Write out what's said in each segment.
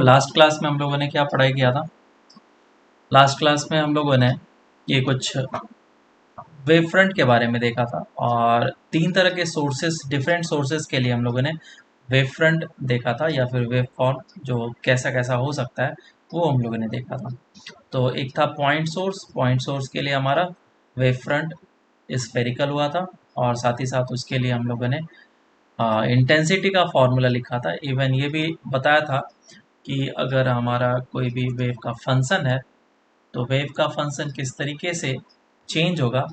Last class में हम लोगों ने क्या पढ़ाई किया था? लास्ट क्लास में हम लोगों ने ये कुछ वेव फ्रंट के बारे में देखा था और तीन तरह के सोर्सेस, डिफरेंट सोर्सेस के लिए हम लोगों ने वेव फ्रंट देखा था या फिर वेव फॉर्म जो कैसा कैसा हो सकता है वो हम लोगों ने देखा था। तो एक था पॉइंट सोर्स के लिए हमारा वेव फ्रंट स्फेरिकल हुआ था और साथ ही साथ उसके लिए हम लोगों ने इंटेंसिटी का फॉर्मूला लिखा था। इवन ये भी बताया था कि अगर हमारा कोई भी वेव का फंक्शन है तो वेव का फंक्शन किस तरीके से चेंज होगा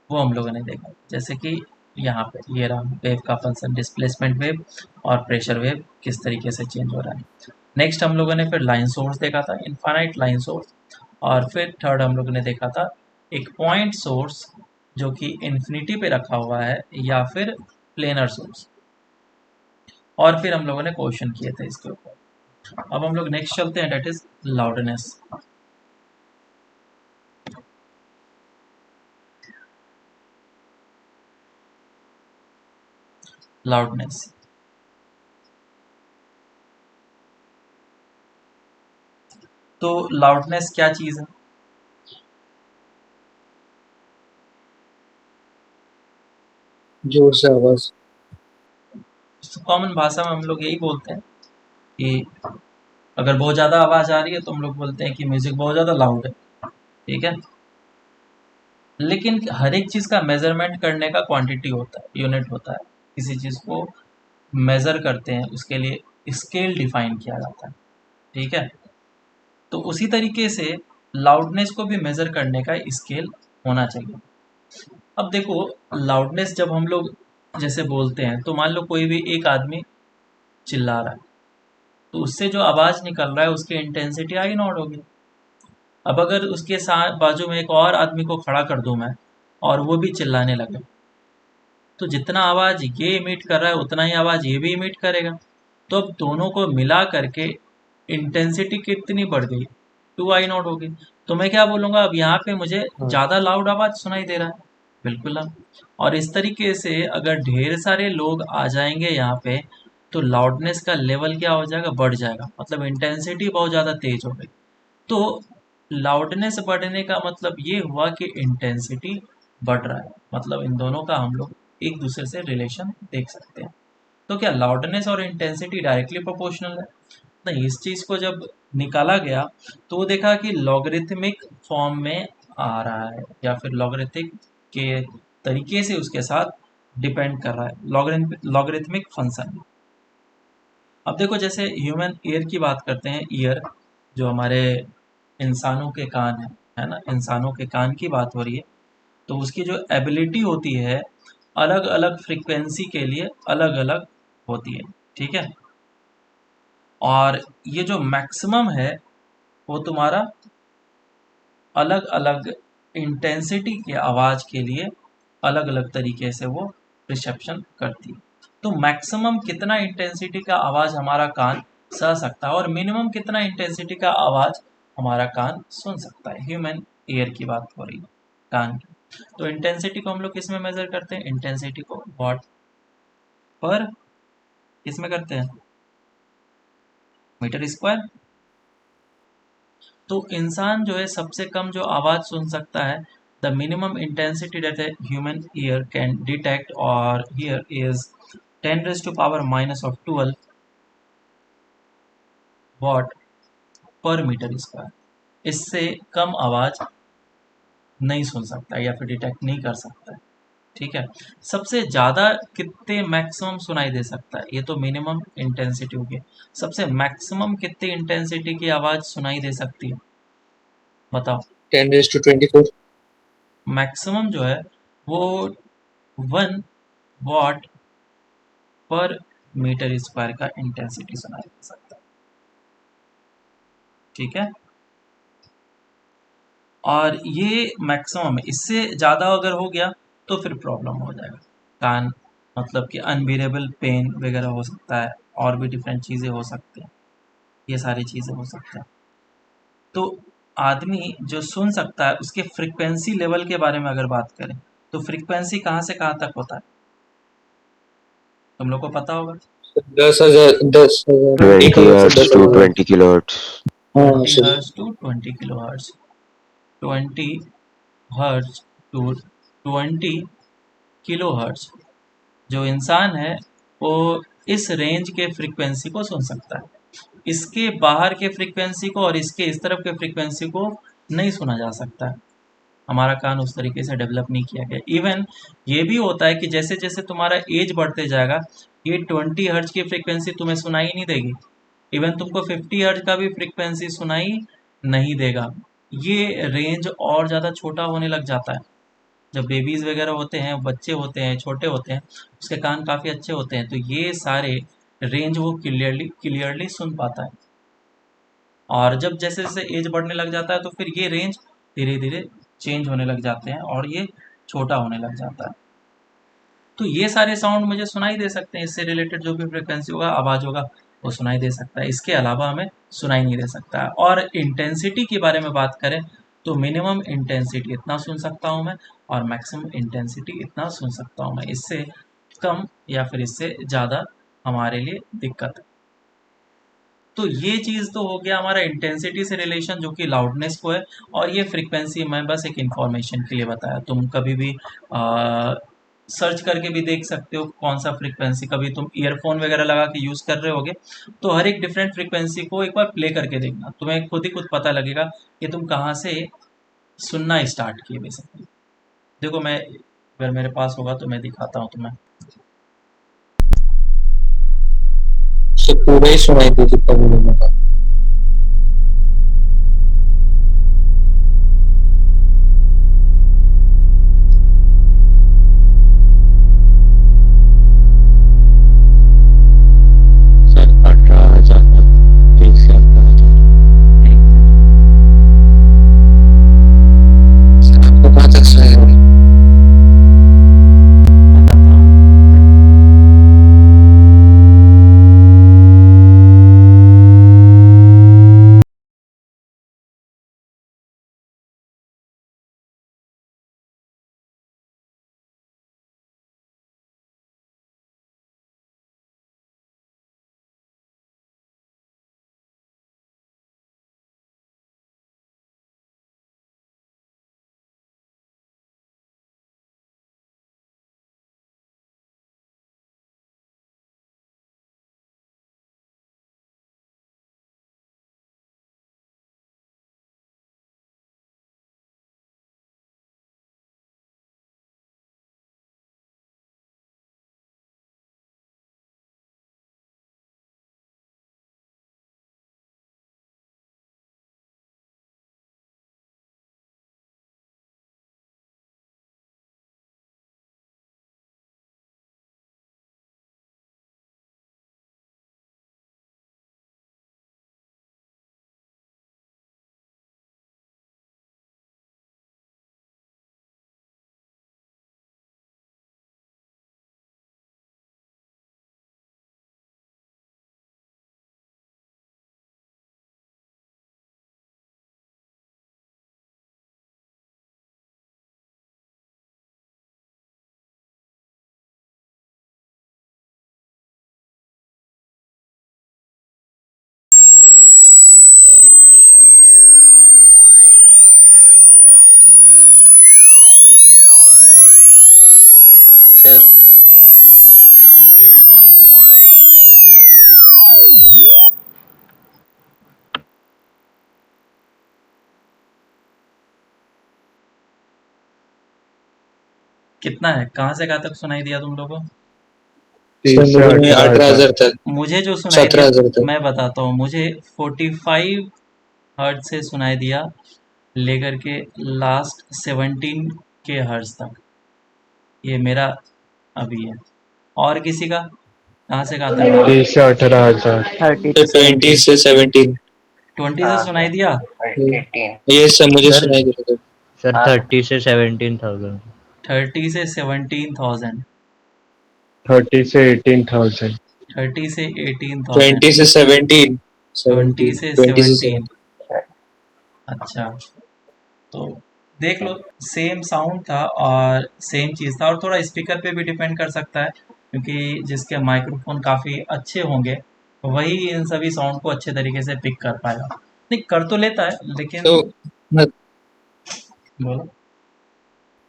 वो हम लोगों ने देखा। जैसे कि यहाँ पे ये रहा वेव का फंक्शन, डिस्प्लेसमेंट वेव और प्रेशर वेव किस तरीके से चेंज हो रहा है। नेक्स्ट हम लोगों ने फिर लाइन सोर्स देखा था, इनफाइनाइट लाइन सोर्स। और फिर थर्ड हम लोगों ने देखा था एक पॉइंट सोर्स जो कि इन्फिनिटी पे रखा हुआ है या फिर प्लेनर सोर्स। और फिर हम लोगों ने क्वेश्चन किए थे इसके ऊपर। अब हम लोग नेक्स्ट चलते हैं, डेट इज लाउडनेस। लाउडनेस तो लाउडनेस क्या चीज़ है? जोर से आवाज। तो कॉमन भाषा में हम लोग यही बोलते हैं कि अगर बहुत ज़्यादा आवाज़ आ रही है तो हम लोग बोलते हैं कि म्यूज़िक बहुत ज़्यादा लाउड है। ठीक है, लेकिन हर एक चीज़ का मेजरमेंट करने का क्वांटिटी होता है, यूनिट होता है। किसी चीज़ को मेज़र करते हैं उसके लिए स्केल डिफाइन किया जाता है। ठीक है, तो उसी तरीके से लाउडनेस को भी मेज़र करने का स्केल होना चाहिए। अब देखो, लाउडनेस जब हम लोग जैसे बोलते हैं तो मान लो कोई भी एक आदमी चिल्ला रहा है तो उससे जो आवाज़ निकल रहा है उसकी इंटेंसिटी आई नॉट होगी। अब अगर उसके साथ बाजू में एक और आदमी को खड़ा कर दूं मैं और वो भी चिल्लाने लगे तो जितना आवाज़ ये इमिट कर रहा है उतना ही आवाज़ ये भी इमिट करेगा। तो अब दोनों को मिला करके इंटेंसिटी कितनी बढ़ गई? 2I0 हो गई। तो मैं क्या बोलूँगा, अब यहाँ पे मुझे हाँ। ज़्यादा लाउड आवाज़ सुनाई दे रहा है। बिल्कुल ना। और इस तरीके से अगर ढेर सारे लोग आ जाएंगे यहाँ पे तो लाउडनेस का लेवल क्या हो जाएगा, बढ़ जाएगा, मतलब इंटेंसिटी बहुत ज़्यादा तेज हो गई। तो लाउडनेस बढ़ने का मतलब ये हुआ कि इंटेंसिटी बढ़ रहा है, मतलब इन दोनों का हम लोग एक दूसरे से रिलेशन देख सकते हैं। तो क्या लाउडनेस और इंटेंसिटी डायरेक्टली प्रोपोर्शनल है? नहीं, इस चीज़ को जब निकाला गया तो वो देखा कि लॉगरिथमिक फॉर्म में आ रहा है या फिर लॉगरिथमिक के तरीके से उसके साथ डिपेंड कर रहा है, लॉगरिथमिक फंक्शन। अब देखो, जैसे ह्यूमन ईयर की बात करते हैं, ईयर जो हमारे इंसानों के कान है ना, इंसानों के कान की बात हो रही है। तो उसकी जो एबिलिटी होती है अलग अलग फ्रीक्वेंसी के लिए अलग अलग होती है। ठीक है, और ये जो मैक्सिमम है वो तुम्हारा अलग अलग इंटेंसिटी की आवाज़ के लिए अलग अलग तरीके से वो रिसेप्शन करती है। तो मैक्सिमम कितना इंटेंसिटी का आवाज़ हमारा कान सह सकता है और मिनिमम कितना इंटेंसिटी का आवाज़ हमारा कान सुन सकता है, ह्यूमन ईयर की बात हो रही है, कान की। तो इंटेंसिटी को हम लोग किस में मेजर करते हैं? इंटेंसिटी को वॉट पर किस में करते हैं? Metre square. तो इंसान जो है सबसे कम जो आवाज़ सुन सकता है, the minimum intensity that a human ear can detect और हियर इज 10⁻⁻12 वॉट पर मीटर स्क्वायर। इससे कम आवाज़ नहीं सुन सकता है या फिर डिटेक्ट नहीं कर सकता है। ठीक है, सबसे ज़्यादा कितने मैक्सिमम सुनाई दे सकता है? ये तो मिनिमम इंटेंसिटी होगी। सबसे मैक्सिमम कितनी इंटेंसिटी की आवाज़ सुनाई दे सकती है, बताओ? 10⁻24। मैक्सिमम जो है वो 1 वॉट पर मीटर स्क्वायर का इंटेंसिटी सुनाई दे सकता है। ठीक है, और ये मैक्सिमम है, इससे ज़्यादा अगर हो गया तो फिर प्रॉब्लम हो जाएगा। कान, मतलब कि अनबियरेबल पेन वगैरह हो सकता है, और भी डिफरेंट चीज़ें हो सकती हैं, ये सारी चीज़ें हो सकती हैं। तो आदमी जो सुन सकता है उसके फ्रीक्वेंसी लेवल के बारे में अगर बात करें तो फ्रीक्वेंसी कहाँ से कहाँ तक होता है, तुम लोग को पता होगा? 10,000 20 20 किलो से hertz to 10,000। 20 kilohertz. हाँ 20 सही। Hertz to 20 kilo hertz, 20 hertz to 20 kilo hertz. जो इंसान है वो इस रेंज के फ्रीक्वेंसी को सुन सकता है, इसके बाहर के फ्रीक्वेंसी को और इसके इस तरफ के फ्रीक्वेंसी को नहीं सुना जा सकता है। हमारा कान उस तरीके से डेवलप नहीं किया गया। इवन ये भी होता है कि जैसे जैसे तुम्हारा एज बढ़ते जाएगा, ये 20 हर्ट्ज की फ्रीक्वेंसी तुम्हें सुनाई नहीं देगी, इवन तुमको 50 हर्ट्ज का भी फ्रीक्वेंसी सुनाई नहीं देगा। ये रेंज और ज़्यादा छोटा होने लग जाता है। जब बेबीज़ वगैरह होते हैं, बच्चे होते हैं, छोटे होते हैं, उसके कान काफ़ी अच्छे होते हैं, तो ये सारे रेंज वो क्लियरली क्लियरली सुन पाता है। और जब जैसे जैसे एज बढ़ने लग जाता है तो फिर ये रेंज धीरे धीरे चेंज होने लग जाते हैं और ये छोटा होने लग जाता है। तो ये सारे साउंड मुझे सुनाई दे सकते हैं, इससे रिलेटेड जो भी फ्रिक्वेंसी होगा, आवाज़ होगा, वो सुनाई दे सकता है। इसके अलावा हमें सुनाई नहीं दे सकता है। और इंटेंसिटी के बारे में बात करें तो मिनिमम इंटेंसिटी इतना सुन सकता हूँ मैं, और मैक्सिमम इंटेंसिटी इतना सुन सकता हूँ मैं। इससे कम या फिर इससे ज़्यादा हमारे लिए दिक्कत है। तो ये चीज़ तो हो गया हमारा इंटेंसिटी से रिलेशन, जो कि लाउडनेस को है। और ये फ्रीक्वेंसी मैं बस एक इंफॉर्मेशन के लिए बताया। तुम कभी भी सर्च करके भी देख सकते हो कौन सा फ्रीक्वेंसी। कभी तुम ईयरफोन वगैरह लगा के यूज़ कर रहे होगे तो हर एक डिफरेंट फ्रीक्वेंसी को एक बार प्ले करके देखना, तुम्हें खुद ही खुद पता लगेगा कि तुम कहाँ से सुनना स्टार्ट किए बेसिकली। देखो मैं, अगर मेरे पास होगा तो मैं दिखाता हूँ तुम्हें। से पूरा ही सुनाई दे जितना बोलूँगा था। सर 18,000 1 से 18,000। आपको कहाँ तक सुनाई दे? खैर कितना है, कहाँ से कहाँ तक सुनाई दिया तुम लोगों को? सर मुझे में 18,000 तक, मुझे जो सुनाई दिया 17,000 तक। मैं बताता हूँ। मुझे 45 हर्ट्ज से सुनाई दिया लेकर के लास्ट 17 के हर्ट्ज तक। ये मेरा अभी है। और किसी का कहाँ से कहाँ तक दिया? 30 से 18,000। 30 तो to 20 17. से 17। 20 से सुनाई दिया। ये सब मुझे सर सुनाई दे रहा था। सर 30 से 17,000. 30 से 17,000। 30 से 18,000। 30 से 18,000। 20 से 17। 20 17 से 20 से 17। 17। अच्छा, तो देख लो, सेम साउंड था और सेम चीज़ था, और थोड़ा स्पीकर पे भी डिपेंड कर सकता है। क्योंकि जिसके माइक्रोफोन काफ़ी अच्छे होंगे वही इन सभी साउंड को अच्छे तरीके से पिक कर पाएगा। नहीं, कर तो लेता है लेकिन तो मत- बोलो।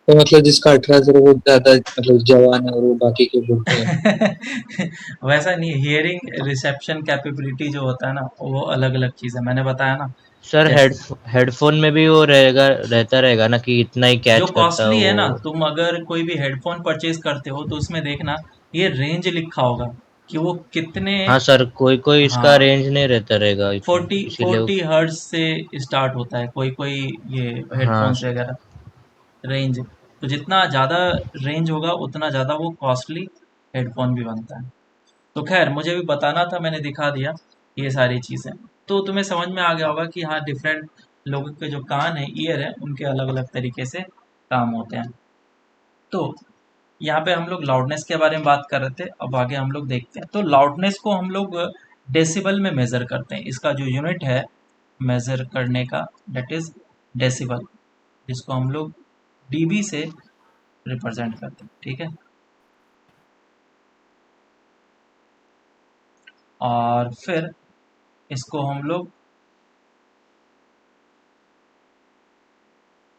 तो मतलब जिसका 18 से वो ज्यादा मतलब जवान है और वो बाकी के बुढ़े हैं। वैसा नहीं, हियरिंग रिसेप्शन कैपेबिलिटी जो होता है ना वो अलग अलग चीज़ है, मैंने बताया ना। सर जैसे हेडफोन में भी वो रहता रहेगा ना कि इतना ही जो कैच करता है कॉस्टली है वो। ना, तुम अगर कोई भी हेडफोन परचेज करते हो तो उसमें देखना ये रेंज लिखा होगा कि वो कितने। हाँ सर, कोई कोई इसका हाँ, रेंज नहीं रहता रहेगा इतना, 40 इसीलिए 40 हर्ट्ज से स्टार्ट होता है कोई कोई ये हाँ हेडफोन्स वगैरह रेंज। तो जितना ज़्यादा रेंज होगा उतना ज़्यादा वो कॉस्टली हेडफोन भी बनता है। तो खैर मुझे भी बताना था, मैंने दिखा दिया ये सारी चीज़ें। तो तुम्हें समझ में आ गया होगा कि हाँ, डिफरेंट लोगों के जो कान है, ईयर है, उनके अलग अलग तरीके से काम होते हैं। तो यहाँ पे हम लोग लाउडनेस के बारे में बात कर रहे थे, अब आगे हम लोग देखते हैं। तो लाउडनेस को हम लोग डेसिबल में मेज़र करते हैं। इसका जो यूनिट है मेज़र करने का, दैट इज़ डेसिबल, जिसको हम लोग डीबी से रिप्रेजेंट करते हैं, ठीक है। और फिर इसको हम लोग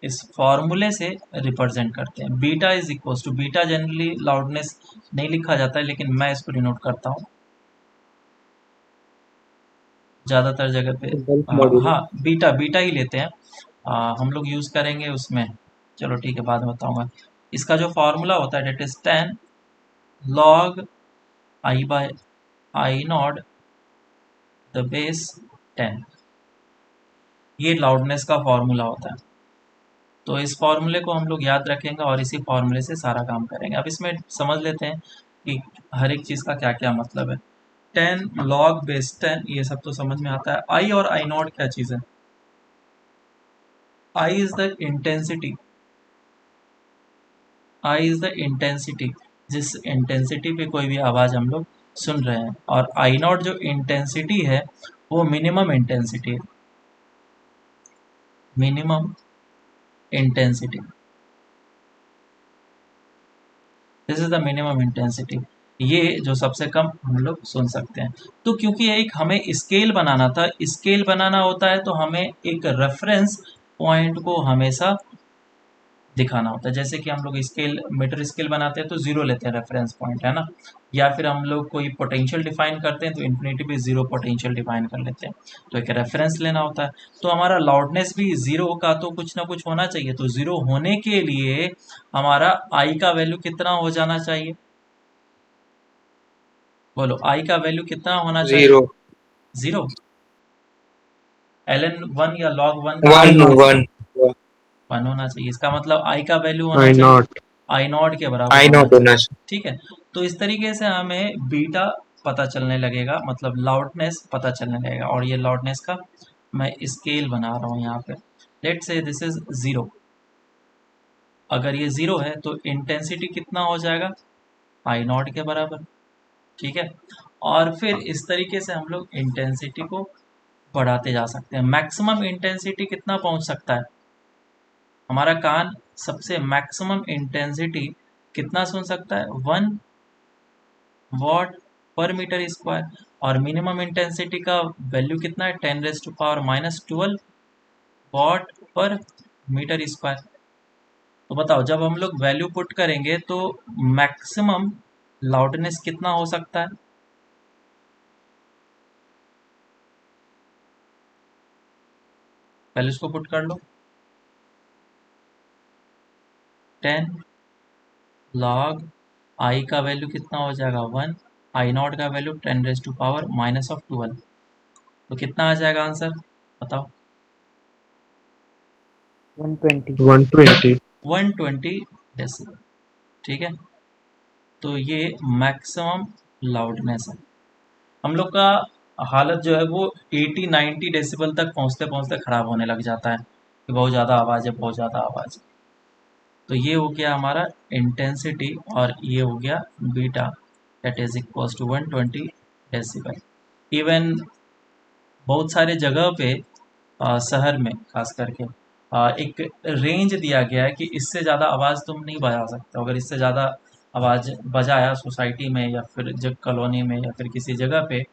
इस फॉर्मूले से रिप्रेजेंट करते हैं। Beta is equals to, beta generally loudness नहीं लिखा जाता है लेकिन मैं इसको डिनोट करता हूँ ज़्यादातर जगह पे। Bulk module. हाँ, बीटा बीटा ही लेते हैं। हम लोग यूज़ करेंगे उसमें, चलो ठीक है बाद में बताऊंगा। इसका जो फार्मूला होता है that is 10 log I by I not the base 10, ये लाउडनेस का फार्मूला होता है। तो इस फार्मूले को हम लोग याद रखेंगे और इसी फार्मूले से सारा काम करेंगे। अब इसमें समझ लेते हैं कि हर एक चीज़ का क्या क्या मतलब है। 10 लॉग बेस 10, ये सब तो समझ में आता है। आई और आई नॉट क्या चीज़ है? I is the intensity, I is the intensity, जिस इंटेंसिटी पे कोई भी आवाज़ हम लोग सुन रहे हैं। और आई नॉट जो इंटेंसिटी है वो मिनिमम इंटेंसिटी है, minimum intensity, this is the minimum intensity, ये जो सबसे कम हम लोग सुन सकते हैं। तो क्योंकि एक हमें स्केल बनाना था, स्केल बनाना होता है तो हमें एक रेफरेंस पॉइंट को हमेशा दिखाना होता है। जैसे कि हम लोग स्केल, मीटर स्केल बनाते हैं तो जीरो लेते हैं रेफरेंस पॉइंट, है ना। या फिर हम लोग कोई पोटेंशियल डिफाइन करते हैं तो इन्फिनिटी भी जीरो पोटेंशियल डिफाइन कर लेते हैं, तो एक रेफरेंस लेना होता है। तो हमारा लाउडनेस भी जीरो का तो कुछ ना कुछ होना चाहिए। तो जीरो होने के लिए हमारा आई का वैल्यू कितना हो जाना चाहिए? बोलो, आई का वैल्यू कितना होना चाहिए? 0 जीरो, ln 1 या log 1 का 1 वैल्यू 1 वन होना चाहिए। इसका मतलब आई का वैल्यू होना I चाहिए not. आई नॉट के बराबर आई होना नॉट होना चाहिए, चाहिए। ठीक है। तो इस तरीके से हमें बीटा पता चलने लगेगा, मतलब लाउडनेस पता चलने लगेगा। और ये लाउडनेस का मैं स्केल बना रहा हूँ यहाँ पे। लेट से दिस इज ज़ीरो, अगर ये ज़ीरो है तो इंटेंसिटी कितना हो जाएगा? आई नॉट के बराबर, ठीक है। और फिर इस तरीके से हम लोग इंटेंसिटी को बढ़ाते जा सकते हैं। मैक्सिमम इंटेंसिटी कितना पहुंच सकता है हमारा कान? सबसे मैक्सिमम इंटेंसिटी कितना सुन सकता है? 1 वॉट पर मीटर स्क्वायर। और मिनिमम इंटेंसिटी का वैल्यू कितना है? 10⁻⁻12 वॉट पर मीटर स्क्वायर। तो बताओ, जब हम लोग वैल्यू पुट करेंगे तो मैक्सिमम लाउडनेस कितना हो सकता है? पहले इसको पुट कर लो। 10 लॉग आई का वैल्यू कितना हो जाएगा? 1, आई नॉट का वैल्यू 10⁻⁻12, तो कितना आ जाएगा आंसर? बताओ। 120। 120. 120 डेसिबल, ठीक है। तो ये मैक्सिमम लाउडनेस है। हम लोग का हालत जो है वो 80-90 डेसिबल तक पहुंचते पहुंचते ख़राब होने लग जाता है कि बहुत ज़्यादा आवाज़ है, बहुत ज़्यादा आवाज़ है। तो ये हो गया हमारा इंटेंसिटी और ये हो गया beta, that is equals to 120 decibel. Even बहुत सारे जगह पे शहर में खास करके एक रेंज दिया गया है कि इससे ज़्यादा आवाज़ तुम नहीं बजा सकते हो। अगर इससे ज़्यादा आवाज़ बजाया सोसाइटी में या फिर जब कॉलोनी में या फिर किसी जगह पे,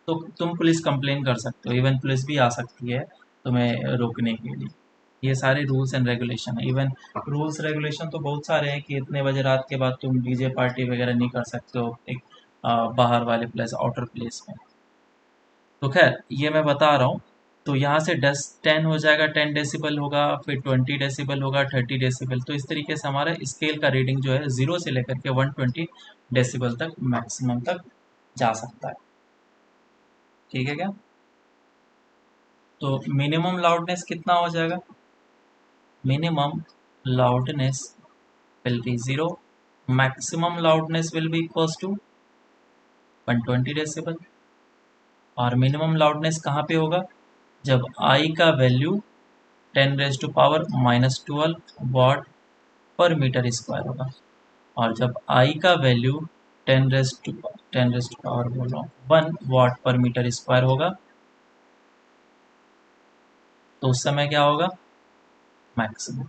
तो तुम पुलिस कंप्लेन कर सकते हो, इवन पुलिस भी आ सकती है तुम्हें रोकने के लिए। ये सारे रूल्स एंड रेगुलेशन है। इवन रूल्स रेगुलेशन तो बहुत सारे हैं कि इतने बजे रात के बाद तुम डीजे पार्टी वगैरह नहीं कर सकते हो एक बाहर वाले प्लेस, आउटर प्लेस में। तो खैर ये मैं बता रहा हूँ। तो यहाँ से 10 हो जाएगा, 10 डेसिबल होगा, फिर 20 डेसिबल होगा, 30 डेसिबल। तो इस तरीके से हमारा स्केल का रीडिंग जो है 0 से लेकर के 120 डेसिबल तक मैक्सिमम तक जा सकता है। ठीक है क्या? तो मिनिमम लाउडनेस कितना हो जाएगा? Minimum loudness will be 0, maximum loudness will be equals to 120 decibel. और मिनिमम लाउडनेस कहाँ पे होगा? जब I का वैल्यू 10⁻⁻12 वाट पर मीटर स्क्वायर होगा, और जब I का वैल्यू 1 वाट पर मीटर स्क्वायर होगा, तो उस समय क्या होगा? मैक्सिमम।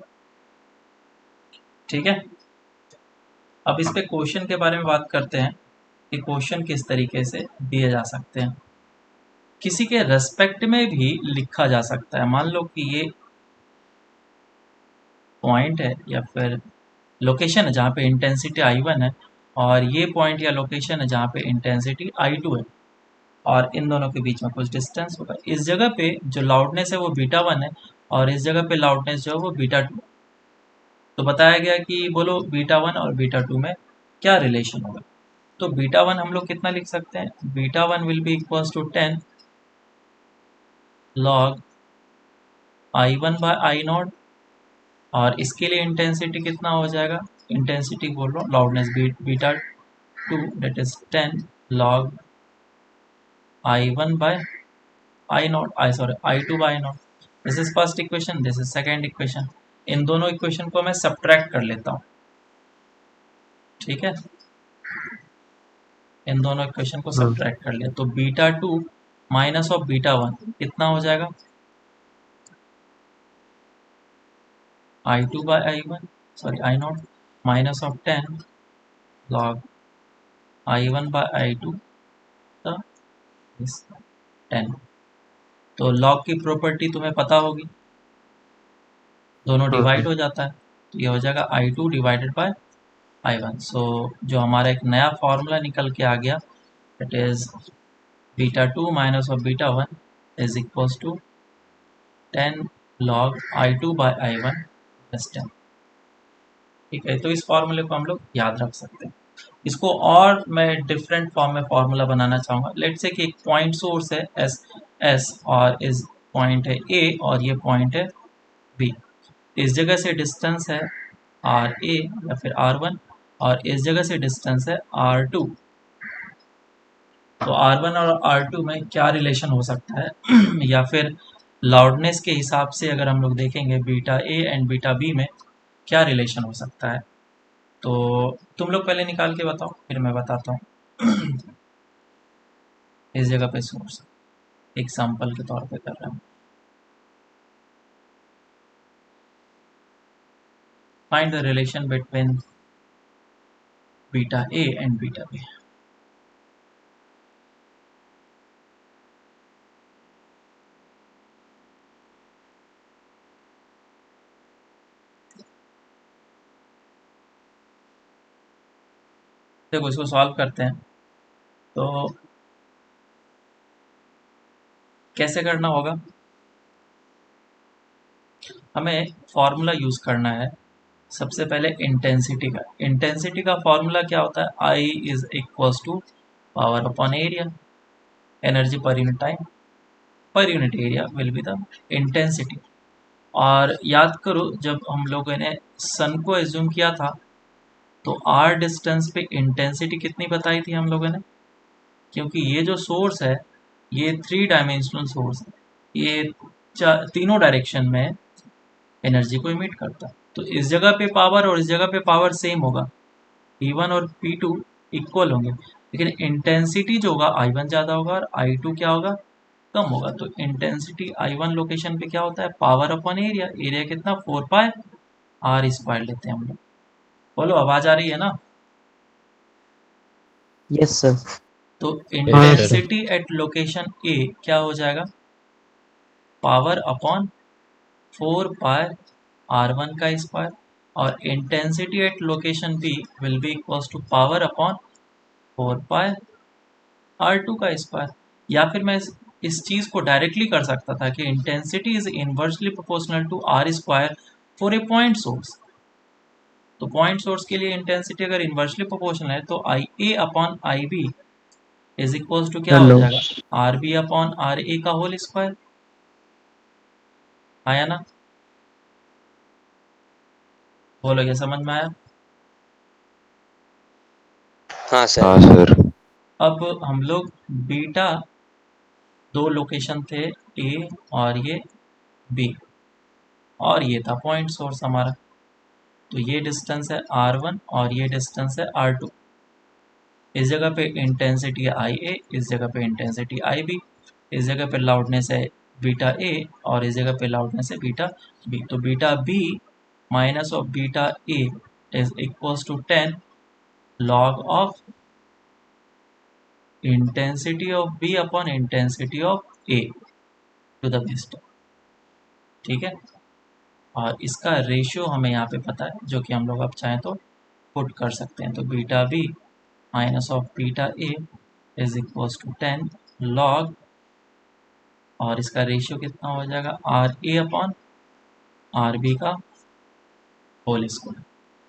ठीक है, अब इस पे क्वेश्चन के बारे में बात करते हैं कि क्वेश्चन किस तरीके से दिए जा सकते हैं। किसी के रेस्पेक्ट में भी लिखा जा सकता है। मान लो कि ये पॉइंट है या फिर लोकेशन है जहाँ पे इंटेंसिटी I1 है, और ये पॉइंट या लोकेशन है जहाँ पे इंटेंसिटी I2 है, और इन दोनों के बीच में कुछ डिस्टेंस होगा। इस जगह पे जो लाउडनेस है वो β1 है, और इस जगह पे लाउडनेस जो है वो β2। तो बताया गया कि बोलो β1 और β2 में क्या रिलेशन होगा। तो β1 हम लोग कितना लिख सकते हैं? β1 will be equals to 10 log I1 by I0, और इसके लिए इंटेंसिटी कितना हो जाएगा? इंटेंसिटी बोल रहा हूँ, loudness β2 that is 10 log I1 by I0, I2 by I0। This is first equation, this is second equation. इन दोनों इक्वेशन को मैं सब्ट्रैक्ट कर लेता हूँ। ठीक है, इन दोनों इक्वेशन को हाँ सब्ट्रैक्ट कर लिया, तो β2 माइनस ऑफ β1 कितना हो जाएगा? I2 by I0 minus of 10 log I1 by I2 the is 10। तो log की प्रॉपर्टी तुम्हें पता होगी, दोनों हाँ डिवाइड हो जाता है, तो ये हो जाएगा I2 डिवाइडेड बाय I1। सो जो हमारा एक नया फॉर्मूला निकल के आ गया, it is β2 minus of β1 is equals to 10 log I2 by I1 plus 10। ठीक है, तो इस फॉर्मूले को हम लोग याद रख सकते हैं। इसको और मैं डिफरेंट फॉर्म में फॉर्मूला बनाना चाहूँगा। लेट्स से कि एक पॉइंट सोर्स है एस और इस पॉइंट है ए और ये पॉइंट है बी। इस जगह से डिस्टेंस है आर ए या फिर R1, और इस जगह से डिस्टेंस है R2। तो R1 और R2 में क्या रिलेशन हो सकता है या फिर लाउडनेस के हिसाब से अगर हम लोग देखेंगे beta A and beta B में क्या रिलेशन हो सकता है, तो तुम लोग पहले निकाल के बताओ, फिर मैं बताता हूँ। इस जगह पे सोर्स एग्जाम्पल के तौर पे कर रहा हूँ। Find the relation between beta A and beta B. देखो इसको सॉल्व करते हैं, तो कैसे करना होगा? हमें फॉर्मूला यूज करना है सबसे पहले इंटेंसिटी का। इंटेंसिटी का फॉर्मूला क्या होता है? I is equals to power upon area, energy per unit time per unit area will be the intensity. और याद करो जब हम लोगों ने सन को एज्यूम किया था, तो आर डिस्टेंस पे इंटेंसिटी कितनी बताई थी हम लोगों ने? क्योंकि ये जो सोर्स है ये 3 डायमेंशनल सोर्स है, ये तीनों डायरेक्शन में एनर्जी को इमिट करता है। तो इस जगह पे पावर और इस जगह पे पावर सेम होगा, P1 और P2 इक्वल होंगे, लेकिन इंटेंसिटी जो होगा I1 ज़्यादा होगा और I2 क्या होगा? कम होगा। तो इंटेंसिटी I1 लोकेशन पे क्या होता है? Power upon area. एरिया कितना? 4 पाई R स्क्वायर लेते हैं हम लोग। बोलो आवाज़ आ रही है ना? Yes sir. तो हाँ सर। इंटेंसिटी एट लोकेशन ए क्या हो जाएगा, पावर अपॉन 4 पाई R1 का स्क्वायर, और intensity at location B will be equals to power upon 4 pi R2 का स्क्वायर। या फिर मैं इस चीज़ को डायरेक्टली कर सकता था कि intensity is inversely proportional to R square for a point source. तो पॉइंट सोर्स के लिए इंटेंसिटी अगर इनवर्सली प्रोपोर्शनल है तो I A upon I B is equals to क्या हो हेलो। जाएगा, R B upon R A का होल स्क्वायर। आया ना, बोलो ये समझ में आया। हाँ सर। हाँ सर। अब हम लोग बीटा, दो लोकेशन थे ए और ये बी, और ये था पॉइंट सोर्स हमारा। तो ये डिस्टेंस है R1 और ये डिस्टेंस है R2। इस जगह पे इंटेंसिटी है आई ए, इस जगह पे इंटेंसिटी आई बी, इस जगह पे लाउडनेस है बीटा ए और इस जगह पे लाउडनेस है बीटा बी। तो beta B minus of beta A is equals to 10 log of intensity of B upon intensity of A to the base 10। ठीक है, और इसका रेशियो हमें यहाँ पे पता है, जो कि हम लोग अब चाहें तो पुट कर सकते हैं। तो beta B minus of beta A is equals to 10 log, और इसका रेशियो कितना हो जाएगा, R A upon R B का होल स्क्वायर।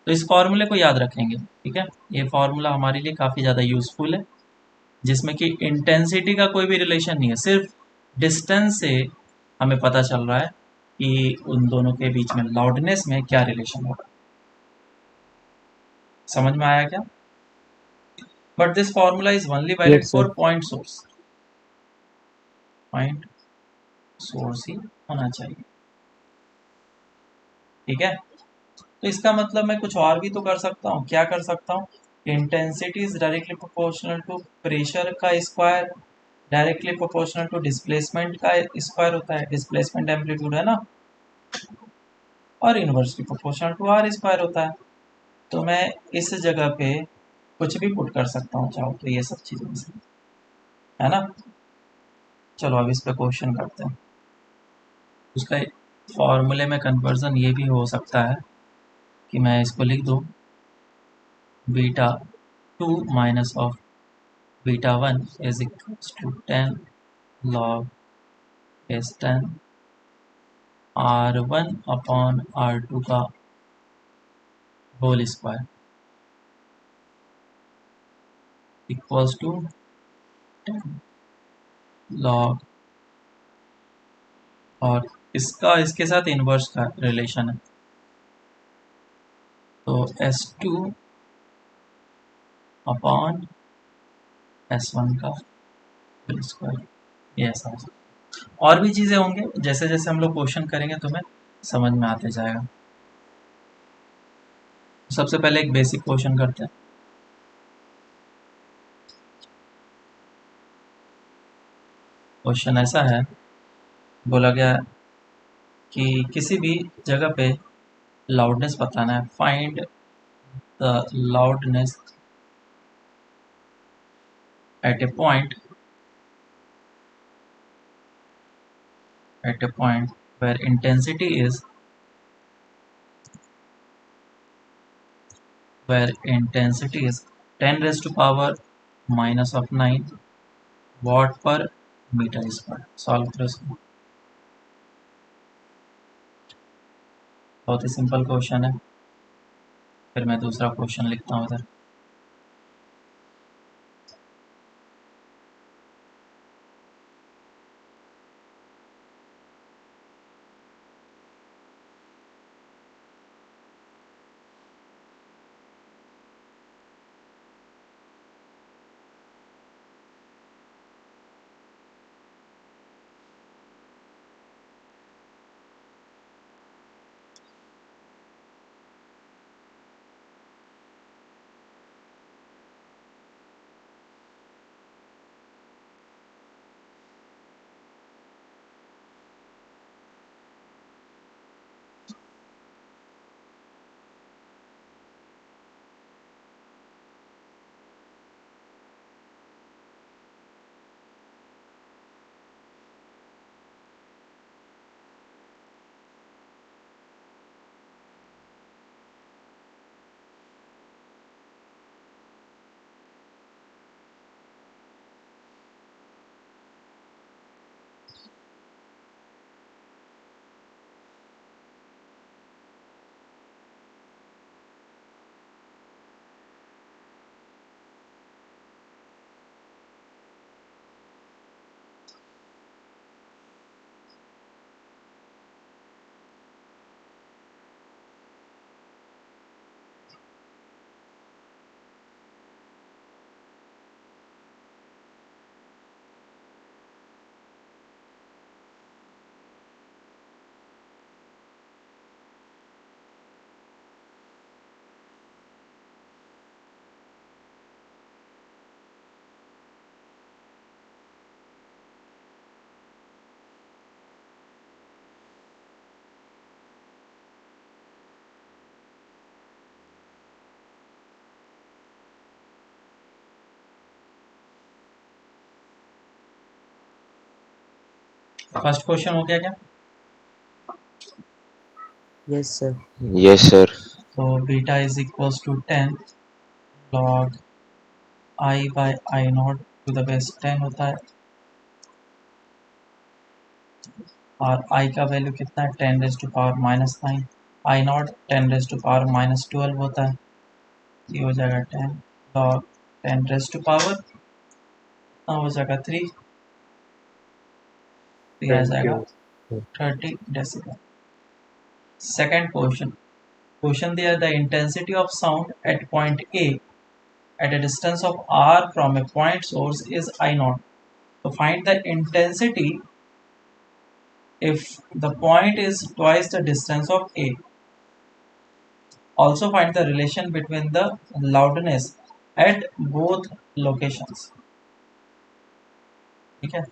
तो इस फॉर्मूले को याद रखेंगे, ठीक है। ये फॉर्मूला हमारे लिए काफ़ी ज़्यादा यूजफुल है, जिसमें कि इंटेंसिटी का कोई भी रिलेशन नहीं है, सिर्फ डिस्टेंस से हमें पता चल रहा है कि उन दोनों के बीच में लाउडनेस में क्या रिलेशन होगा। समझ में आया क्या? But this formula is only valid yes for sir. Point source, point source ही होना चाहिए, ठीक है। तो इसका मतलब मैं कुछ और भी तो कर सकता हूँ। क्या कर सकता हूँ, intensity is directly proportional to pressure का square, directly proportional to displacement का स्क्वायर होता है, डिस्प्लेसमेंट एम्पलीट्यूड है ना, और inversely proportional to R square होता है। तो मैं इस जगह पे कुछ भी पुट कर सकता हूँ चाहो तो, ये सब चीज़ें है ना। चलो अब इस पे क्वेश्चन करते हैं। उसका फॉर्मूले में कन्वर्जन ये भी हो सकता है कि मैं इसको लिख दूँ beta 2 minus of beta 1 is equals to 10 log S 10 R1 अपॉन R2 का whole square equals to 10 log, और इसका इसके साथ इन्वर्स का रिलेशन है, तो S2 अपॉन S1 का होल स्क्वायर, ये ऐसा हो। और भी चीज़ें होंगे, जैसे जैसे हम लोग क्वेश्चन करेंगे तुम्हें समझ में आते जाएगा। सबसे पहले एक बेसिक क्वेश्चन करते हैं। क्वेश्चन ऐसा है, बोला गया कि किसी भी जगह पे लाउडनेस बताना है, find the loudness at a point where intensity is 10 raised to power minus of 9 watt per metre square. Solve करो इसको, बहुत ही सिंपल क्वेश्चन है। फिर मैं दूसरा क्वेश्चन लिखता हूँ इधर। फर्स्ट क्वेश्चन हो गया क्या? Yes sir. Yes, sir. तो beta is equals to 10 log I by I not to the base 10 होता है, और आई का वैल्यू कितना है 10 raise to power -9, I not 10 raise to power -12 होता है। ये हो जाएगा 10 लॉग 10 रेज टू पावर कितना हो जाएगा 3, तो ये आ जाएगा 30 डेसिबल। सेकेंड क्वेश्चन दिया the intensity of sound eight point A at a distance of r from a point source is I naught. So find the intensity if the point is twice the distance of A. Also find the relation between the loudness at both locations. ठीक है,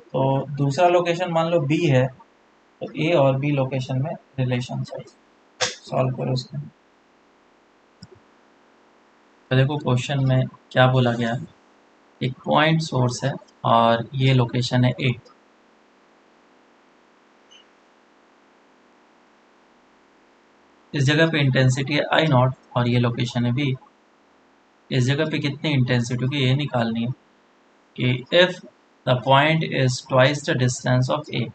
तो दूसरा location मान लो B है, तो A और B location में relation चाहिए। सॉल्व करो उसको। तो देखो क्वेश्चन में क्या बोला गया है, एक पॉइंट सोर्स है और ये लोकेशन है A। इस जगह पे इंटेंसिटी है आई नॉट और ये लोकेशन है बी। इस जगह पे कितनी इंटेंसिटी होगी ये निकालनी है कि if the point is twice the distance of A.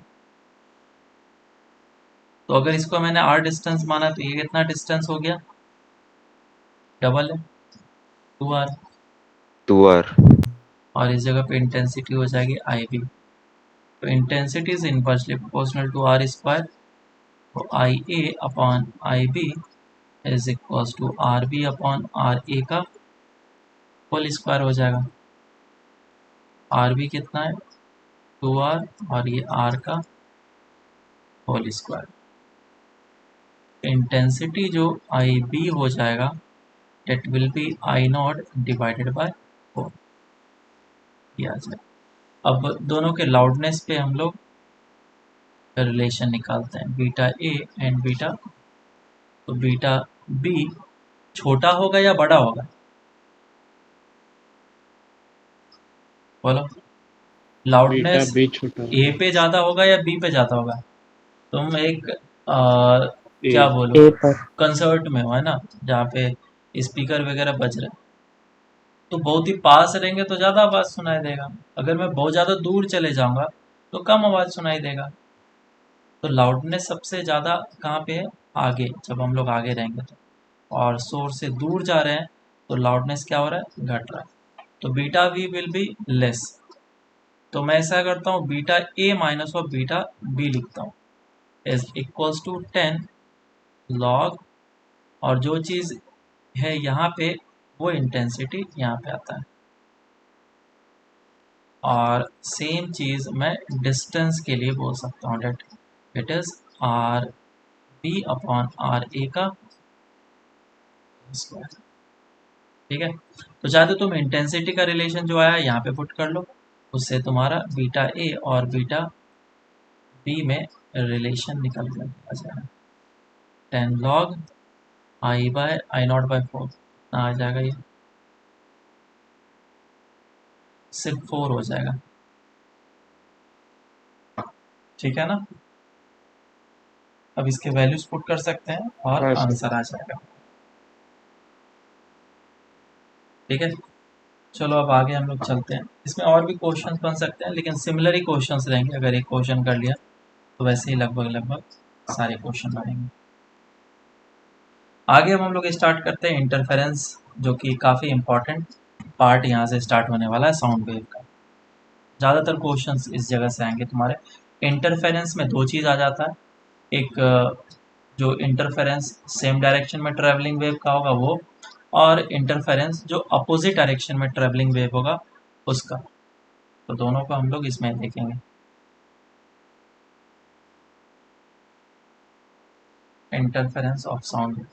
तो अगर इसको मैंने आर डिस्टेंस माना तो ये कितना डिस्टेंस हो गया, डबल है 2r, 2r. और इस जगह पे इंटेंसिटी हो जाएगी आई बी। तो intensity is inversely proportional to R square, तो I A upon I B is equals to R B upon R A का होल स्क्वायर हो जाएगा। आर बी कितना है 2r और ये r का होल स्क्वायर। इंटेंसिटी जो आई बी हो जाएगा that will be I not divided by 4 दिया जाए। अब दोनों के लाउडनेस पे हम लोग रिलेशन निकालते हैं, बीटा ए एंड बीटा। तो बीटा बी छोटा होगा या बड़ा होगा, बोलो। बीटा लाउडनेस बी छोटा ए पे ज़्यादा होगा या बी पे ज़्यादा होगा? तुम एक क्या बोलो, ए पर। कंसर्ट में हो है ना, जहाँ पे स्पीकर वगैरह बज रहे हैं, तो बहुत ही पास रहेंगे तो ज़्यादा आवाज़ सुनाई देगा, अगर मैं बहुत ज़्यादा दूर चले जाऊँगा तो कम आवाज़ सुनाई देगा। तो लाउडनेस सबसे ज़्यादा कहाँ पे है, आगे, जब हम लोग आगे रहेंगे तो, और शोर से दूर जा रहे हैं तो लाउडनेस क्या हो रहा है, घट रहा है। तो beta B will be less. तो मैं ऐसा करता हूँ beta A minus of beta B लिखता हूँ इज इक्वल्स टू 10 लॉग, और जो चीज़ है यहाँ पे वो इंटेंसिटी यहाँ पे आता है, और सेम चीज़ मैं डिस्टेंस के लिए बोल सकता हूँ that it is R B upon R A का स्क्वायर। ठीक है, तो चाहे तो तुम इंटेंसिटी का रिलेशन जो आया यहाँ पे पुट कर लो, उससे तुम्हारा बीटा ए और बीटा बी में रिलेशन निकल आ जाएगा। 10 log I by I not by 4 आ जाएगा, ये सिर्फ 4 हो जाएगा। ठीक है ना, अब इसके वैल्यूज पुट कर सकते हैं और हाँ सर. आंसर आ जाएगा। ठीक है, चलो अब आगे हम लोग चलते हैं। इसमें और भी क्वेश्चंस बन सकते हैं, लेकिन सिमिलर ही क्वेश्चंस रहेंगे। अगर एक क्वेश्चन कर लिया तो वैसे ही लगभग सारे क्वेश्चन बनेंगे। आगे अब हम लोग स्टार्ट करते हैं इंटरफेरेंस, जो कि काफ़ी इम्पोर्टेंट पार्ट यहाँ से स्टार्ट होने वाला है साउंड वेव का। ज़्यादातर क्वेश्चंस इस जगह से आएंगे तुम्हारे। इंटरफेरेंस में दो चीज़ आ जाता है, एक जो इंटरफेरेंस सेम डायरेक्शन में ट्रैवलिंग वेव का होगा वो, और इंटरफेरेंस जो अपोजिट डायरेक्शन में ट्रैवलिंग वेव होगा उसका। तो दोनों को हम लोग इसमें देखेंगे। Interference of sound.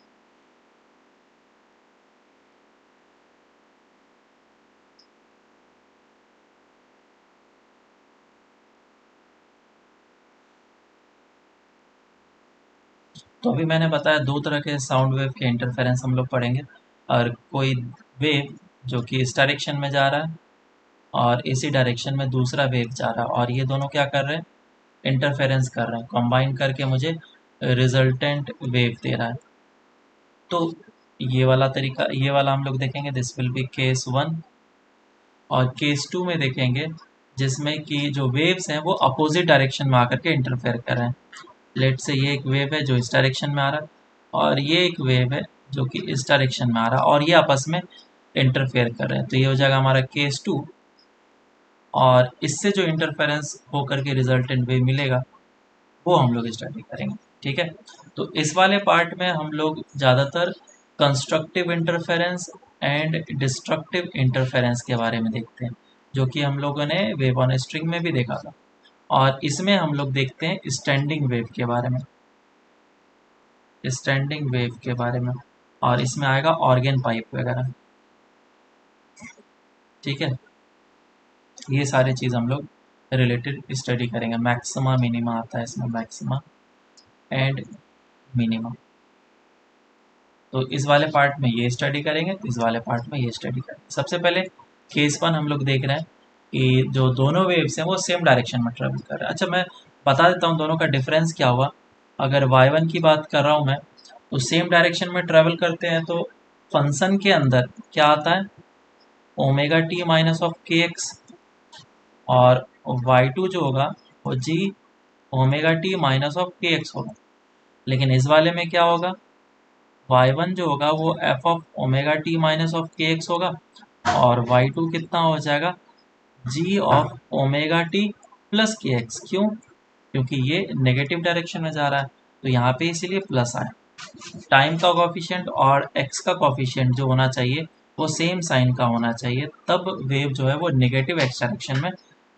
तो अभी मैंने बताया दो तरह के साउंड वेव के इंटरफेरेंस हम लोग पढ़ेंगे। और कोई वेव जो कि इस डायरेक्शन में जा रहा है और इसी डायरेक्शन में दूसरा वेव जा रहा है, और ये दोनों क्या कर रहे हैं, इंटरफेरेंस कर रहे हैं, कंबाइन करके मुझे रिजल्टेंट वेव दे रहा है। तो ये वाला तरीका, ये वाला हम लोग देखेंगे, दिस विल बी केस 1। और केस 2 में देखेंगे जिसमें कि जो वेव्स हैं वो अपोजिट डायरेक्शन में आकर के इंटरफेयर कर रहे हैं। लेट से ये एक वेव है जो इस डायरेक्शन में आ रहा है, और ये एक वेव है जो कि इस डायरेक्शन में आ रहा है, और ये आपस में इंटरफेयर कर रहे हैं। तो ये हो जाएगा हमारा केस 2, और इससे जो इंटरफेरेंस होकर के रिजल्टेंट वेव मिलेगा वो हम लोग स्टडी करेंगे। ठीक है, तो इस वाले पार्ट में हम लोग ज़्यादातर constructive interference and destructive interference के बारे में देखते हैं, जो कि हम लोगों ने वेव ऑन स्ट्रिंग में भी देखा था। और इसमें हम लोग देखते हैं स्टैंडिंग वेव के बारे में, स्टैंडिंग वेव के बारे में, और इसमें आएगा ऑर्गन पाइप वगैरह। ठीक है, ये सारी चीज़ हम लोग रिलेटेड स्टडी करेंगे। मैक्सिमा मिनिमा आता है इसमें, मैक्सिमा एंड मिनिमा। तो इस वाले पार्ट में ये स्टडी करेंगे, तो इस वाले पार्ट में ये स्टडी करेंगे। सबसे पहले केस 1 हम लोग देख रहे हैं कि जो दोनों वेव्स हैं वो सेम डायरेक्शन में ट्रेवल कर रहे हैं। अच्छा, मैं बता देता हूँ दोनों का डिफरेंस क्या हुआ। अगर y1 की बात कर रहा हूँ मैं, तो सेम डायरेक्शन में ट्रेवल करते हैं तो फंक्शन के अंदर क्या आता है, ओमेगा टी माइनस ऑफ के एक्स, और y2 जो होगा वो जी ओमेगा टी माइनस ऑफ के एक्स होगा। लेकिन इस वाले में क्या होगा, y1 जो होगा वो F of omega T minus of के एक्स होगा, और y2 कितना हो जाएगा, जी ऑफ ओमेगा टी प्लस के एक्स। क्यों, क्योंकि ये नेगेटिव डायरेक्शन में जा रहा है, तो यहाँ पे इसीलिए प्लस आए। टाइम का कॉफिशिएंट और एक्स का कॉफिशिएंट जो होना चाहिए वो सेम साइन का होना चाहिए, तब वेव जो है वो नेगेटिव एक्स डायरेक्शन में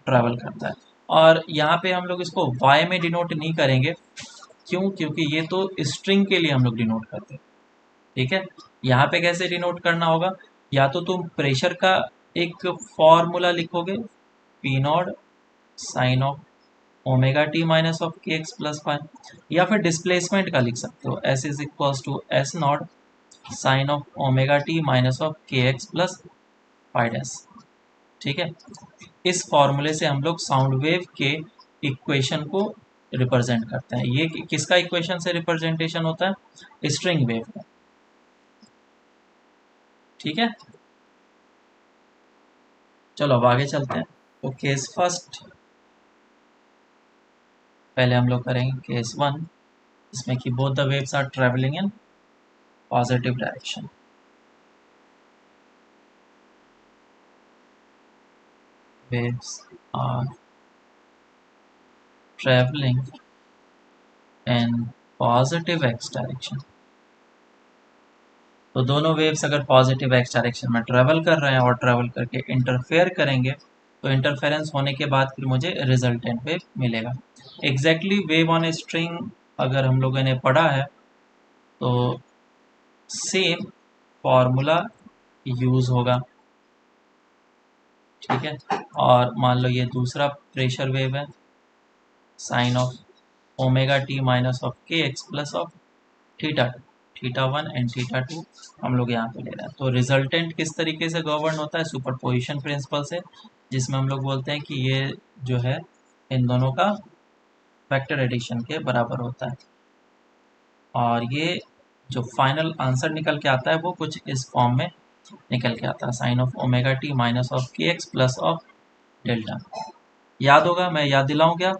ट्रैवल करता है। और यहाँ पे हम लोग इसको y में डिनोट नहीं करेंगे, क्यों, क्योंकि ये तो स्ट्रिंग के लिए हम लोग डिनोट करते हैं। ठीक है, यहाँ पे कैसे डिनोट करना होगा, या तो तुम प्रेशर का एक फॉर्मूला लिखोगे, P not sine of omega T minus of के एक्स प्लस फाइव, या फिर डिस्प्लेसमेंट का लिख सकते हो, S is equals to S not sine of omega T minus of के एक्स प्लस फाइव एस। ठीक है, इस फॉर्मूले से हम लोग साउंड वेव के इक्वेशन को रिप्रेजेंट करते हैं। ये किसका इक्वेशन से रिप्रेजेंटेशन होता है, स्ट्रिंग वेव का। ठीक है, चलो अब आगे चलते हैं। तो केस फर्स्ट पहले हम लोग करेंगे, केस 1, इसमें कि both the waves are travelling in positive direction. waves are traveling in positive x direction। तो दोनों वेव्स अगर पॉजिटिव एक्स डायरेक्शन में ट्रेवल कर रहे हैं और ट्रेवल करके इंटरफेयर करेंगे, तो इंटरफेरेंस होने के बाद फिर मुझे रिजल्टेंट वेव मिलेगा। Exactly wave on a string अगर हम लोगों ने पढ़ा है तो सेम फॉर्मूला यूज होगा। ठीक है, और मान लो ये दूसरा प्रेशर वेव है, sine of omega T minus of के x plus of theta 1 and theta 2 हम लोग यहाँ पे ले रहे हैं। तो रिजल्टेंट किस तरीके से गवर्न होता है, सुपरपोजिशन प्रिंसिपल से, जिसमें हम लोग बोलते हैं कि ये जो है इन दोनों का वेक्टर एडिशन के बराबर होता है, और ये जो फाइनल आंसर निकल के आता है वो कुछ इस फॉर्म में निकल के आता है, sine of omega T minus of के एक्स प्लस ऑफ डेल्टा। याद होगा, मैं याद दिलाऊं क्या,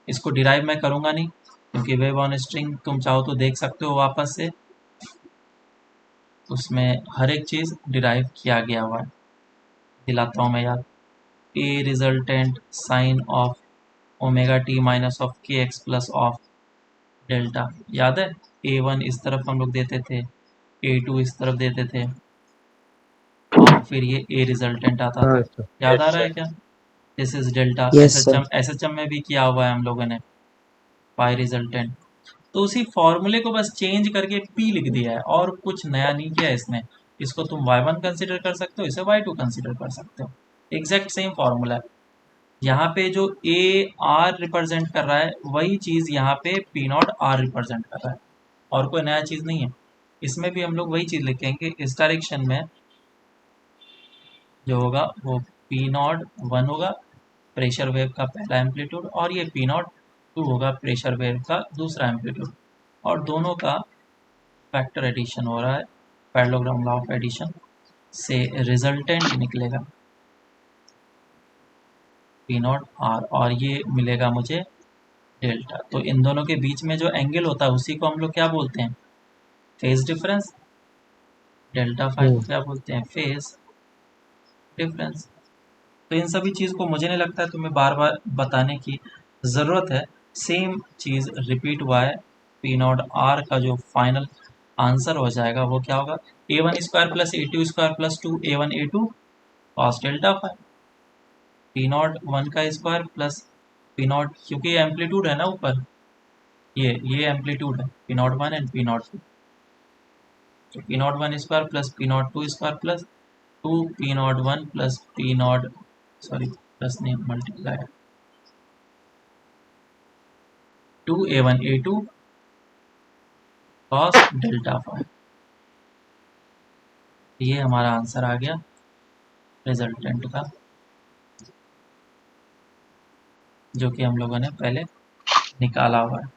इसको डिराइव मैं करूंगा नहीं, क्योंकि वेव ऑन स्ट्रिंग तुम चाहो तो देख सकते हो वापस से, उसमें हर एक चीज़ डिराइव किया गया हुआ है। दिलाता हूँ मैं याद, a resultant sine of omega T minus of के एक्स प्लस ऑफ डेल्टा, याद है, A1 इस तरफ हम लोग देते थे, A2 इस तरफ देते थे, और फिर ये ए रिजल्टेंट आता था। हाँ सर। याद आ रहा है क्या, this is delta. Yes sir. SHM में भी किया हुआ है हम लोगों ने, पाई रिजल्टेंट। तो उसी फॉर्मूले को बस चेंज करके पी लिख दिया है, और कुछ नया नहीं किया है इसने। इसको तुम y1 कंसिडर कर सकते हो, इसे y2 कंसिडर कर सकते हो, एग्जैक्ट सेम फॉर्मूला है। यहाँ पे जो ए आर रिप्रेजेंट कर रहा है वही चीज़ यहाँ पे पी नॉट आर रिप्रेजेंट कर रहा है, और कोई नया चीज़ नहीं है। इसमें भी हम लोग वही चीज़ लिखेंगे, इस डायरेक्शन में जो होगा वो पी नॉट वन होगा प्रेशर वेव का पहला एम्पलीट्यूड, और ये पी नॉट टू होगा प्रेशर वेव का दूसरा एम्पलीट्यूड, और दोनों का फैक्टर एडिशन हो रहा है, पैरेललोग्राम लॉ ऑफ एडिशन से रिजल्टेंट निकलेगा पी नॉट आर, और ये मिलेगा मुझे डेल्टा। तो इन दोनों के बीच में जो एंगल होता है उसी को हम लोग क्या बोलते हैं, फेज डिफरेंस। डेल्टा फाई को क्या बोलते हैं, फेज डिफरेंस। तो इन सभी चीज़ को मुझे नहीं लगता है तुम्हें बार बार बताने की ज़रूरत है, सेम चीज़ रिपीट हुआ है। पी नॉट आर का जो फाइनल आंसर हो जाएगा वो क्या होगा, A one square plus A two square plus two A one A two cos delta phi, P naught one का स्क्वायर प्लस पी नॉट, क्योंकि ये एम्पलीट्यूड है ना ऊपर, ये एम्पलीट्यूड है P naught one and P naught two, तो P naught one square plus P naught two square plus two P naught one plus P naught, sorry plus नहीं multiply, two A one A two cos delta phi. ये हमारा answer आ गया resultant का, जो कि हम लोगों ने पहले निकाला हुआ है।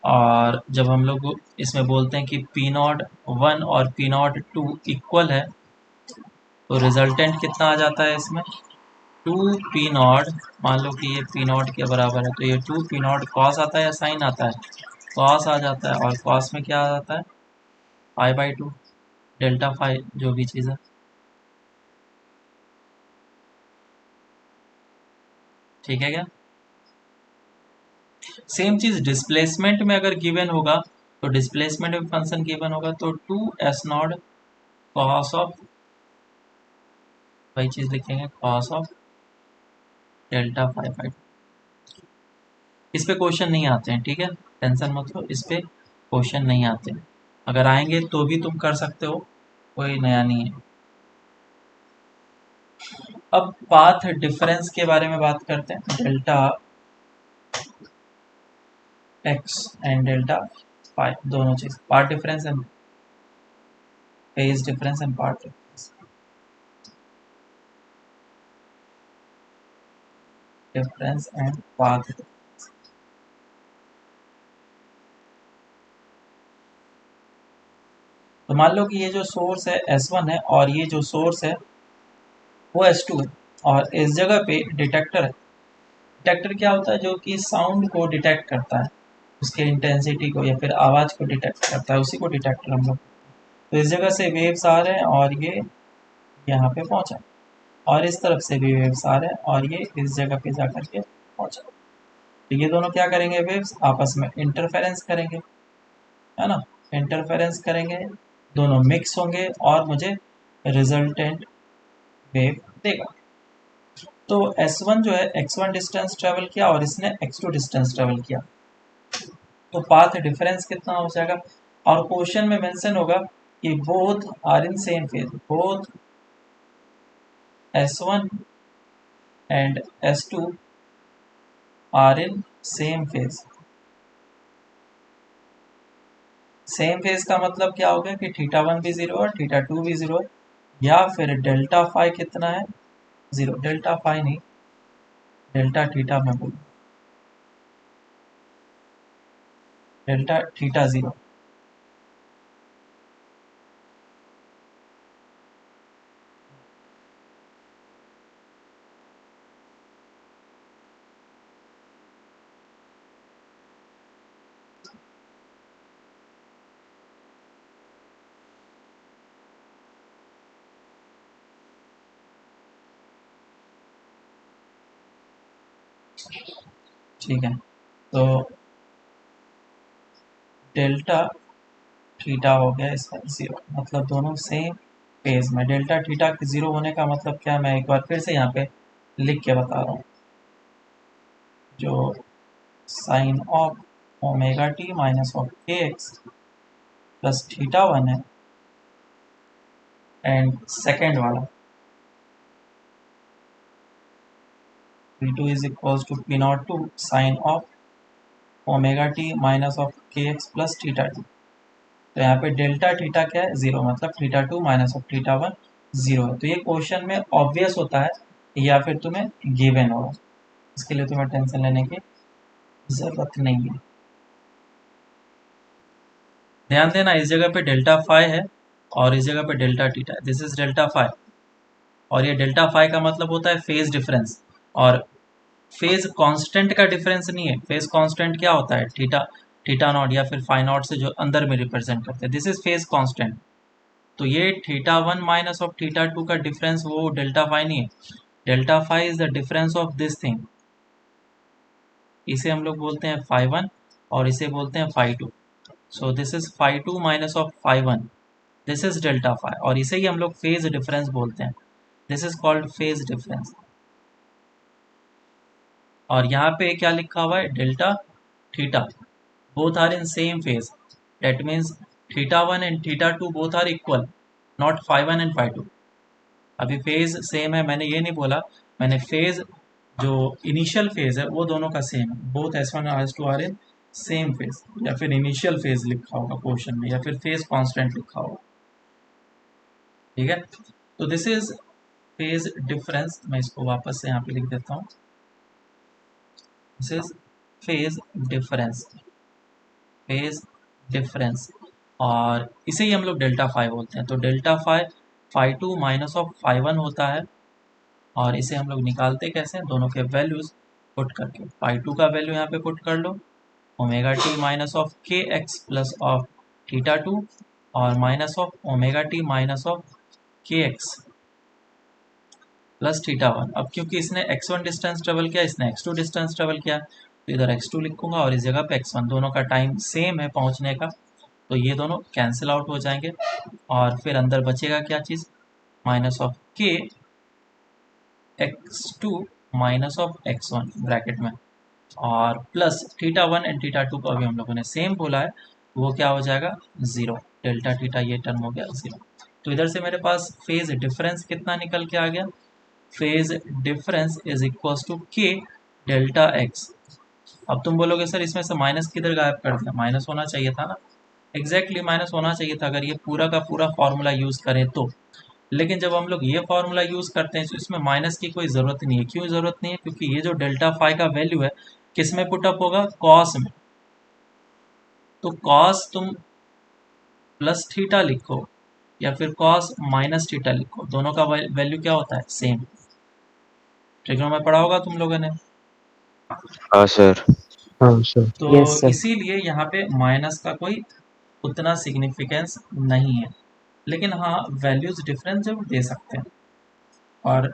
और जब हम लोग इसमें बोलते हैं कि पी नॉट वन और पी नॉट टू इक्वल है, तो रिजल्टेंट कितना आ जाता है इसमें, टू पी नॉट, मान लो कि ये पी नॉट के बराबर है, तो ये टू पी नॉट कॉस आता है या साइन आता है, कॉस आ जाता है, और कॉस में क्या आ जाता है, pi by two delta phi, जो भी चीज़ है। ठीक है क्या, सेम चीज़ डिस्प्लेसमेंट में अगर गिवन होगा, तो डिस्प्लेसमेंट में फंक्शन गिवन होगा तो two S not cos of, वही चीज़ लिखेंगे cos of delta phi by, इस पे क्वेश्चन नहीं आते हैं, ठीक है, टेंशन मत लो, इस पे क्वेश्चन नहीं आते हैं, अगर आएंगे तो भी तुम कर सकते हो, कोई नया नहीं है। अब पाथ डिफरेंस के बारे में बात करते हैं, delta X and delta phi, दोनों चीज, path difference and phase difference and path difference, difference and path. तो मान लो कि ये जो सोर्स है S1 है, और ये जो सोर्स है वो S2 है, और इस जगह पे डिटेक्टर है। डिटेक्टर क्या होता है, जो कि साउंड को डिटेक्ट करता है, उसके इंटेंसिटी को या फिर आवाज़ को डिटेक्ट करता है, उसी को डिटेक्टर हम लोग। तो इस जगह से वेव्स आ रहे हैं और ये यहाँ पे पहुँचा, और इस तरफ से भी वेव्स आ रहे हैं और ये इस जगह पे जा करके पहुँचा। तो ये दोनों क्या करेंगे, वेव्स आपस में इंटरफेरेंस करेंगे, है ना, इंटरफेरेंस करेंगे, दोनों मिक्स होंगे और मुझे रिजल्टेंट वेव देगा। तो S1 जो है x1 डिस्टेंस ट्रेवल किया और इसने x2 डिस्टेंस ट्रेवल किया, तो पाथ डिफरेंस कितना हो जाएगा, और क्वेश्चन में मेंशन होगा कि both are in same phase, both S1 and S2 are in same phase. Same phase का मतलब क्या हो गया कि थीटा वन भी जीरो है, थीटा टू भी जीरो है, या फिर डेल्टा फाई कितना है, जीरो, डेल्टा फाई नहीं, डेल्टा थीटा में बोल, डेल्टा थीटा जीरो। ठीक है, तो डेल्टा थीटा हो गया इसका जीरो, मतलब दोनों सेम फेज में। डेल्टा थीटा के जीरो होने का मतलब क्या, मैं एक बार फिर से यहाँ पे लिख के बता रहा हूँ, जो sine of omega T minus of के एक्स प्लस थीटा वन है, एंड सेकेंड वाला P2 is equals to P naught to sin of omega T minus of के एक्स प्लस थीटा टी। तो यहाँ पे डेल्टा थीटा क्या है, zero, मतलब theta two minus of theta one 0 है। तो ये क्वेश्चन में ऑब्वियस होता है या फिर तुम्हें गिवन होगा, इसके लिए तुम्हें टेंशन लेने की ज़रूरत नहीं है। ध्यान देना, इस जगह पे डेल्टा फाई है और इस जगह पे डेल्टा टीटा है। दिस इज डेल्टा फाई और ये डेल्टा फाई का मतलब होता है फेज डिफरेंस। और फेज कांस्टेंट का डिफरेंस नहीं है। फेज कांस्टेंट क्या होता है? थीटा, थीटा नॉट या फिर फाई नॉट से जो अंदर में रिप्रेजेंट करते हैं, दिस इज फेज कांस्टेंट। तो ये theta one minus of theta two का डिफरेंस वो डेल्टा फाई नहीं है। Delta phi is the difference of this thing. इसे हम लोग बोलते हैं फाई वन और इसे बोलते हैं phi two. So this is phi two minus of phi one, this is delta phi और इसे ही हम लोग फेज डिफरेंस बोलते हैं। This is called phase difference. और यहाँ पे क्या लिखा हुआ है? Delta theta both are in same phase, that means theta 1 and theta 2 both are equal, not phi 1 and phi 2। अभी फेज सेम है मैंने ये नहीं बोला, मैंने फेज जो इनिशियल फेज है वो दोनों का सेम है। बोथ S1 और S2 are in same phase, या फिर इनिशियल फेज लिखा होगा क्वेश्चन में, या फिर फेज कांस्टेंट लिखा होगा। ठीक है, तो दिस इज फेज डिफरेंस। मैं इसको वापस से यहाँ पे लिख देता हूँ, this is phase difference, phase difference. और इसे ही हम लोग डेल्टा फाई बोलते हैं। तो delta phi phi two minus of phi one होता है और इसे हम लोग निकालते कैसे हैं? दोनों के वैल्यूज पुट करके। फाई टू का वैल्यू यहाँ पे पुट कर लो, ओमेगा टी माइनस ऑफ के x plus of theta two और minus of omega T minus of के एक्स प्लस थीटा वन। अब क्योंकि इसने x1 डिस्टेंस ट्रेवल किया, इसने x2 डिस्टेंस ट्रेवल किया, तो इधर x2 लिखूंगा और इस जगह पे x1। दोनों का टाइम सेम है पहुंचने का, तो ये दोनों कैंसिल आउट हो जाएंगे और फिर अंदर बचेगा क्या चीज़? माइनस ऑफ के x2 minus of x1 bracket में, और plus theta one and theta two को अभी हम लोगों ने सेम बोला है, वो क्या हो जाएगा? 0। डेल्टा थीटा ये टर्म हो गया 0। तो इधर से मेरे पास फेज डिफरेंस कितना निकल के आ गया? Phase difference is equal to के डेल्टा एक्स। अब तुम बोलोगे सर इसमें से माइनस किधर गायब कर दिया? माइनस होना चाहिए था ना। एग्जैक्टली माइनस होना चाहिए था अगर ये पूरा का पूरा फॉर्मूला यूज करें तो। लेकिन जब हम लोग ये फॉर्मूला यूज करते हैं तो इसमें माइनस की कोई ज़रूरत नहीं है। क्यों ज़रूरत नहीं है? क्योंकि ये जो डेल्टा फाई का वैल्यू है किस में पुटअप होगा? कॉस में। तो कॉस तुम प्लस थीटा लिखो या फिर कॉस माइनस थीटा लिखो, दोनों का वैल्यू क्या होता है? सेम। ट्रिग्नो में पढ़ा होगा तुम लोगों ने। हाँ सर। हाँ सर। तो यस सर। इसीलिए यहाँ पे माइनस का कोई उतना सिग्निफिकेंस नहीं है। लेकिन हाँ, वैल्यूज डिफरेंस जरूर दे सकते हैं, और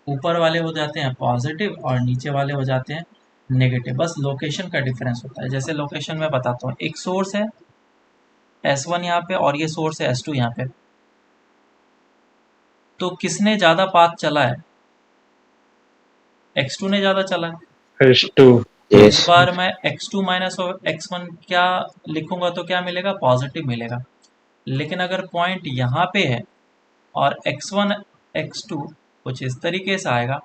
ऊपर वाले हो जाते हैं पॉजिटिव और नीचे वाले हो जाते हैं नेगेटिव। बस लोकेशन का डिफरेंस होता है। जैसे लोकेशन में बताता हूँ, एक सोर्स है S1 यहाँ पे और ये सोर्स है S2 यहाँ पे, तो किसने ज़्यादा पाथ चला है? X2 ने ज़्यादा चला है। S2। तो इस यस। बार मैं x2 माइनस और x1 क्या लिखूंगा तो क्या मिलेगा? पॉजिटिव मिलेगा। लेकिन अगर पॉइंट यहाँ पे है और x1 x2 कुछ इस तरीके से आएगा,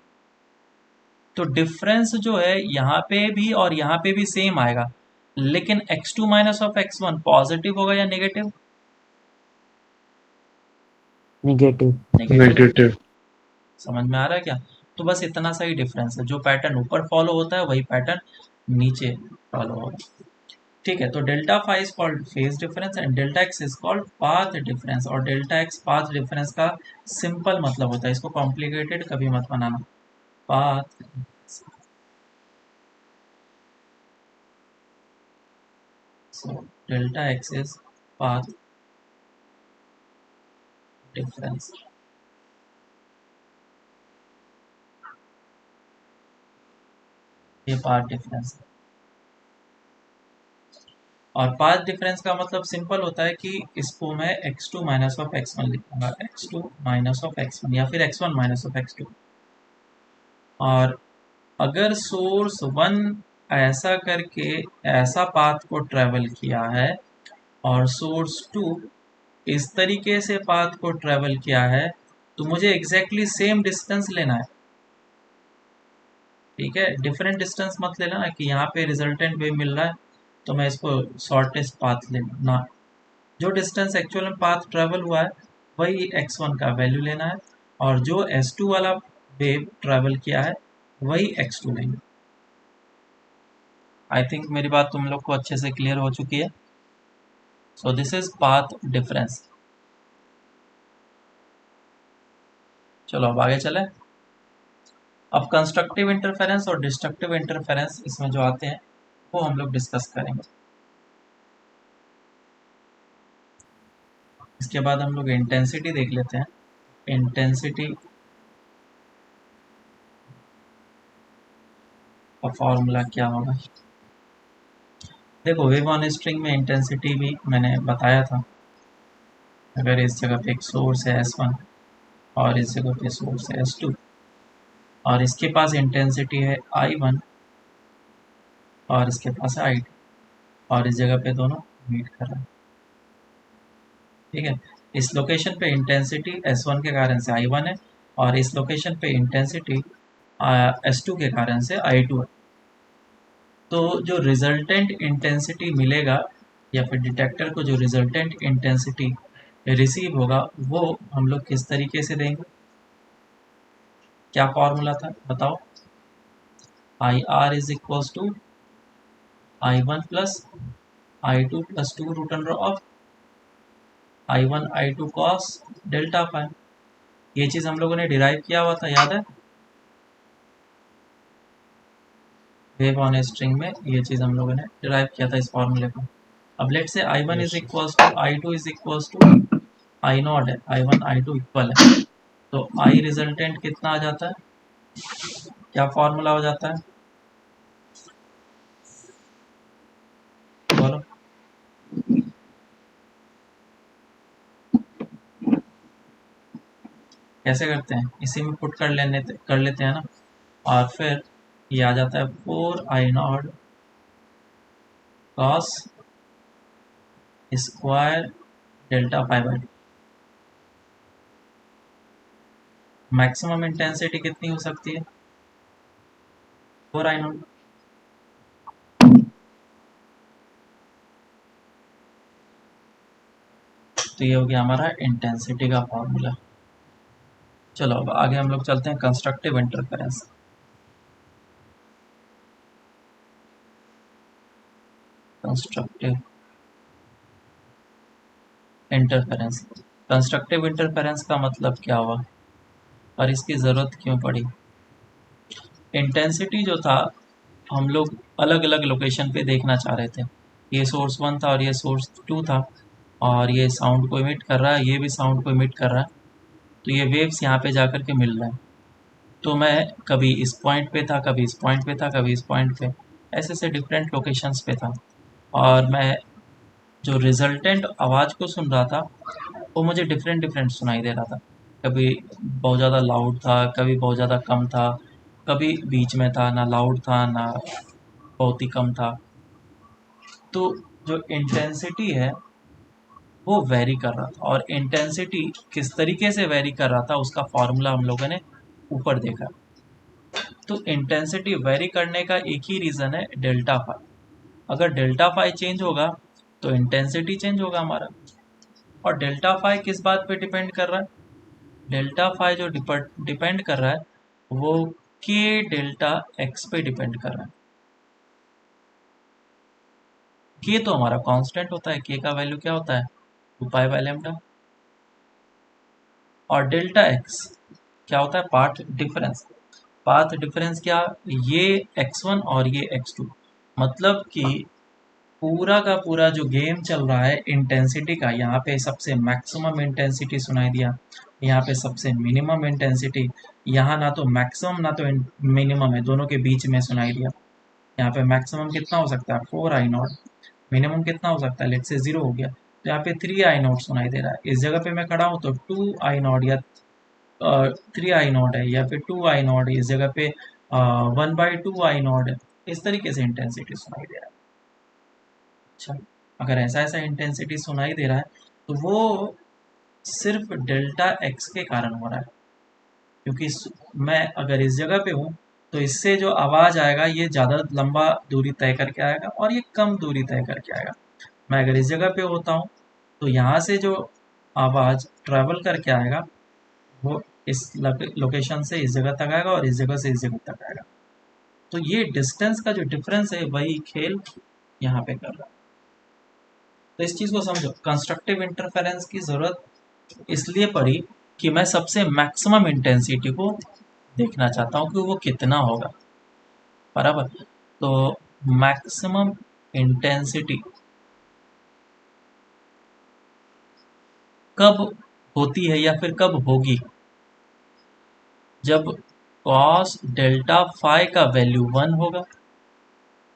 तो डिफरेंस जो है यहाँ पे भी और यहाँ पे भी सेम आएगा, लेकिन x2 minus of x1 positive होगा या नेगेटिव? नेगेटिव। नेगेटिव। नेगेटिव। समझ में आ रहा है क्या? तो बस इतना सा ही डिफरेंस है। जो पैटर्न ऊपर फॉलो होता है वही पैटर्न नीचे फॉलो होगा। ठीक है, तो delta phi is called phase difference and delta x is called path difference. और डेल्टा एक्स पाथ डिफरेंस का सिंपल मतलब होता है, इसको कॉम्प्लिकेटेड कभी मत बनाना। Path, so delta x is path difference। ये पाथ डिफरेंस है। और पाथ डिफरेंस का मतलब सिंपल होता है कि इसको मैं x2 माइनस ऑफ x1 लिखूंगा, x2 माइनस ऑफ x1 या फिर x1 माइनस ऑफ x2। और अगर सोर्स 1 ऐसा करके ऐसा पाथ को ट्रेवल किया है और सोर्स 2 इस तरीके से पाथ को ट्रेवल किया है, तो मुझे एग्जैक्टली सेम डिस्टेंस लेना है। ठीक है, डिफरेंट डिस्टेंस मत लेना कि यहाँ पे रिजल्टेंट वेव मिल रहा है तो मैं इसको शॉर्टेस्ट पाथ लेना ना। जो डिस्टेंस एक्चुअल में पाथ ट्रेवल हुआ है वही x1 का वैल्यू लेना है, और जो s2 वाला वेव ट्रैवल किया है वही x2 लेंगे। आई थिंक मेरी बात तुम लोग को अच्छे से क्लियर हो चुकी है। सो दिस इज पाथ डिफरेंस। चलो अब आगे चले। अब कंस्ट्रक्टिव इंटरफेरेंस और डिस्ट्रक्टिव इंटरफेरेंस इसमें जो आते हैं वो हम लोग डिस्कस करेंगे। इसके बाद हम लोग इंटेंसिटी देख लेते हैं। इंटेंसिटी का फॉर्मूला क्या होगा। देखो वेव ऑन स्ट्रिंग में इंटेंसिटी भी मैंने बताया था। अगर इस जगह पे एक सोर्स है S1 और इस जगह पे सोर्स है S2 और इसके पास इंटेंसिटी है I1 और इसके पास है I2 और इस जगह पे दोनों मीट कर रहे हैं, ठीक है। इस लोकेशन पे इंटेंसिटी S1 के कारण से I1 है और इस लोकेशन पे इंटेंसिटी S2 के कारण से I2 है। तो जो रिजल्टेंट इंटेंसिटी मिलेगा या फिर डिटेक्टर को जो रिजल्टेंट इंटेंसिटी रिसीव होगा वो हम लोग किस तरीके से देंगे, क्या फॉर्मूला था बताओ। IR is equal to I1 plus I2 plus 2 root under of I1 I2 cos delta phi. ये चीज हम लोगों ने डिराइव किया हुआ था, याद है। वेव ऑन स्ट्रिंग में ये चीज हम लोगों ने डिराइव किया था इस फॉर्मूले को। अब let say I1 is equal to I2 is equal to I naught है, I1 I2 इक्वल है, तो I रिजल्टेंट कितना आ जाता है, क्या फॉर्मूला हो जाता है बोलो। कैसे करते हैं, इसी में पुट कर लेते हैं ना, और फिर ये आ जाता है 4I0 cos square delta pi by. Maximum intensity कितनी हो सकती है 4I0। तो ये हो गया हमारा इंटेंसिटी का फॉर्मूला। चलो अब आगे हम लोग चलते हैं constructive interference. Constructive interference, constructive interference का मतलब क्या हुआ और इसकी ज़रूरत क्यों पड़ी। इंटेंसिटी जो था हम लोग अलग अलग लोकेशन पे देखना चाह रहे थे। ये सोर्स 1 था और ये सोर्स 2 था और ये साउंड को इमिट कर रहा है, ये भी साउंड को इमिट कर रहा है, तो ये वेव्स यहाँ पे जाकर के मिल रहे हैं। तो मैं कभी इस पॉइंट पे था, कभी इस पॉइंट पे था, कभी इस पॉइंट पे, ऐसे से डिफरेंट लोकेशंस पे था, और मैं जो रिजल्टेंट आवाज़ को सुन रहा था वो मुझे डिफरेंट डिफरेंट सुनाई दे रहा था। कभी बहुत ज़्यादा लाउड था, कभी बहुत ज़्यादा कम था, कभी बीच में था, ना लाउड था ना बहुत ही कम था। तो जो इंटेंसिटी है वो वेरी कर रहा था, और इंटेंसिटी किस तरीके से वेरी कर रहा था उसका फॉर्मूला हम लोगों ने ऊपर देखा। तो इंटेंसिटी वेरी करने का एक ही रीज़न है डेल्टा फाई। अगर डेल्टा फाई चेंज होगा तो इंटेंसिटी चेंज होगा हमारा। और डेल्टा फाई किस बात पे डिपेंड कर रहा है, डेल्टा फाई जो डिपेंड कर रहा है वो के डेल्टा एक्स पे डिपेंड कर रहा है। के तो हमारा कांस्टेंट होता है, के का वैल्यू क्या होता है 2 पाई बाय लैम्डा, और डेल्टा एक्स क्या होता है पाथ डिफरेंस। पाथ डिफरेंस क्या, ये x1 और ये x2, मतलब कि पूरा का पूरा जो गेम चल रहा है इंटेंसिटी का, यहाँ पे सबसे मैक्सिमम इंटेंसिटी सुनाई दिया, यहाँ पे सबसे मिनिमम इंटेंसिटी, यहाँ ना तो मैक्सिमम ना तो मिनिमम है, दोनों के बीच में सुनाई दिया। यहाँ पे मैक्सिमम कितना हो सकता है 4I0, मिनिमम कितना हो सकता है लेट से 0 हो गया, तो यहाँ पे 3I0 सुनाई दे रहा है। इस जगह पे मैं खड़ा हूँ तो 2I0 या 3I0 है, या फिर 2I0 है, इस जगह पे 1/2I0 है, इस तरीके से इंटेंसिटी सुनाई दे रहा है। अच्छा, अगर ऐसा ऐसा इंटेंसिटी सुनाई दे रहा है तो वो सिर्फ डेल्टा एक्स के कारण हो रहा है, क्योंकि मैं अगर इस जगह पे हूँ तो इससे जो आवाज़ आएगा ये ज़्यादा लंबा दूरी तय करके आएगा और ये कम दूरी तय करके आएगा। मैं अगर इस जगह पे होता हूँ तो यहाँ से जो आवाज़ ट्रैवल करके आएगा, वो इस लोकेशन से इस जगह तक आएगा और इस जगह से इस जगह तक आएगा। तो ये डिस्टेंस का जो डिफरेंस है वही खेल यहाँ पे कर रहा है। तो इस चीज़ को समझो, कंस्ट्रक्टिव इंटरफेरेंस की ज़रूरत इसलिए पड़ी कि मैं सबसे मैक्सिमम इंटेंसिटी को देखना चाहता हूँ कि वो कितना होगा, बराबर। तो मैक्सिमम इंटेंसिटी कब होती है या फिर कब होगी, जब cos डेल्टा फाई का वैल्यू 1 होगा,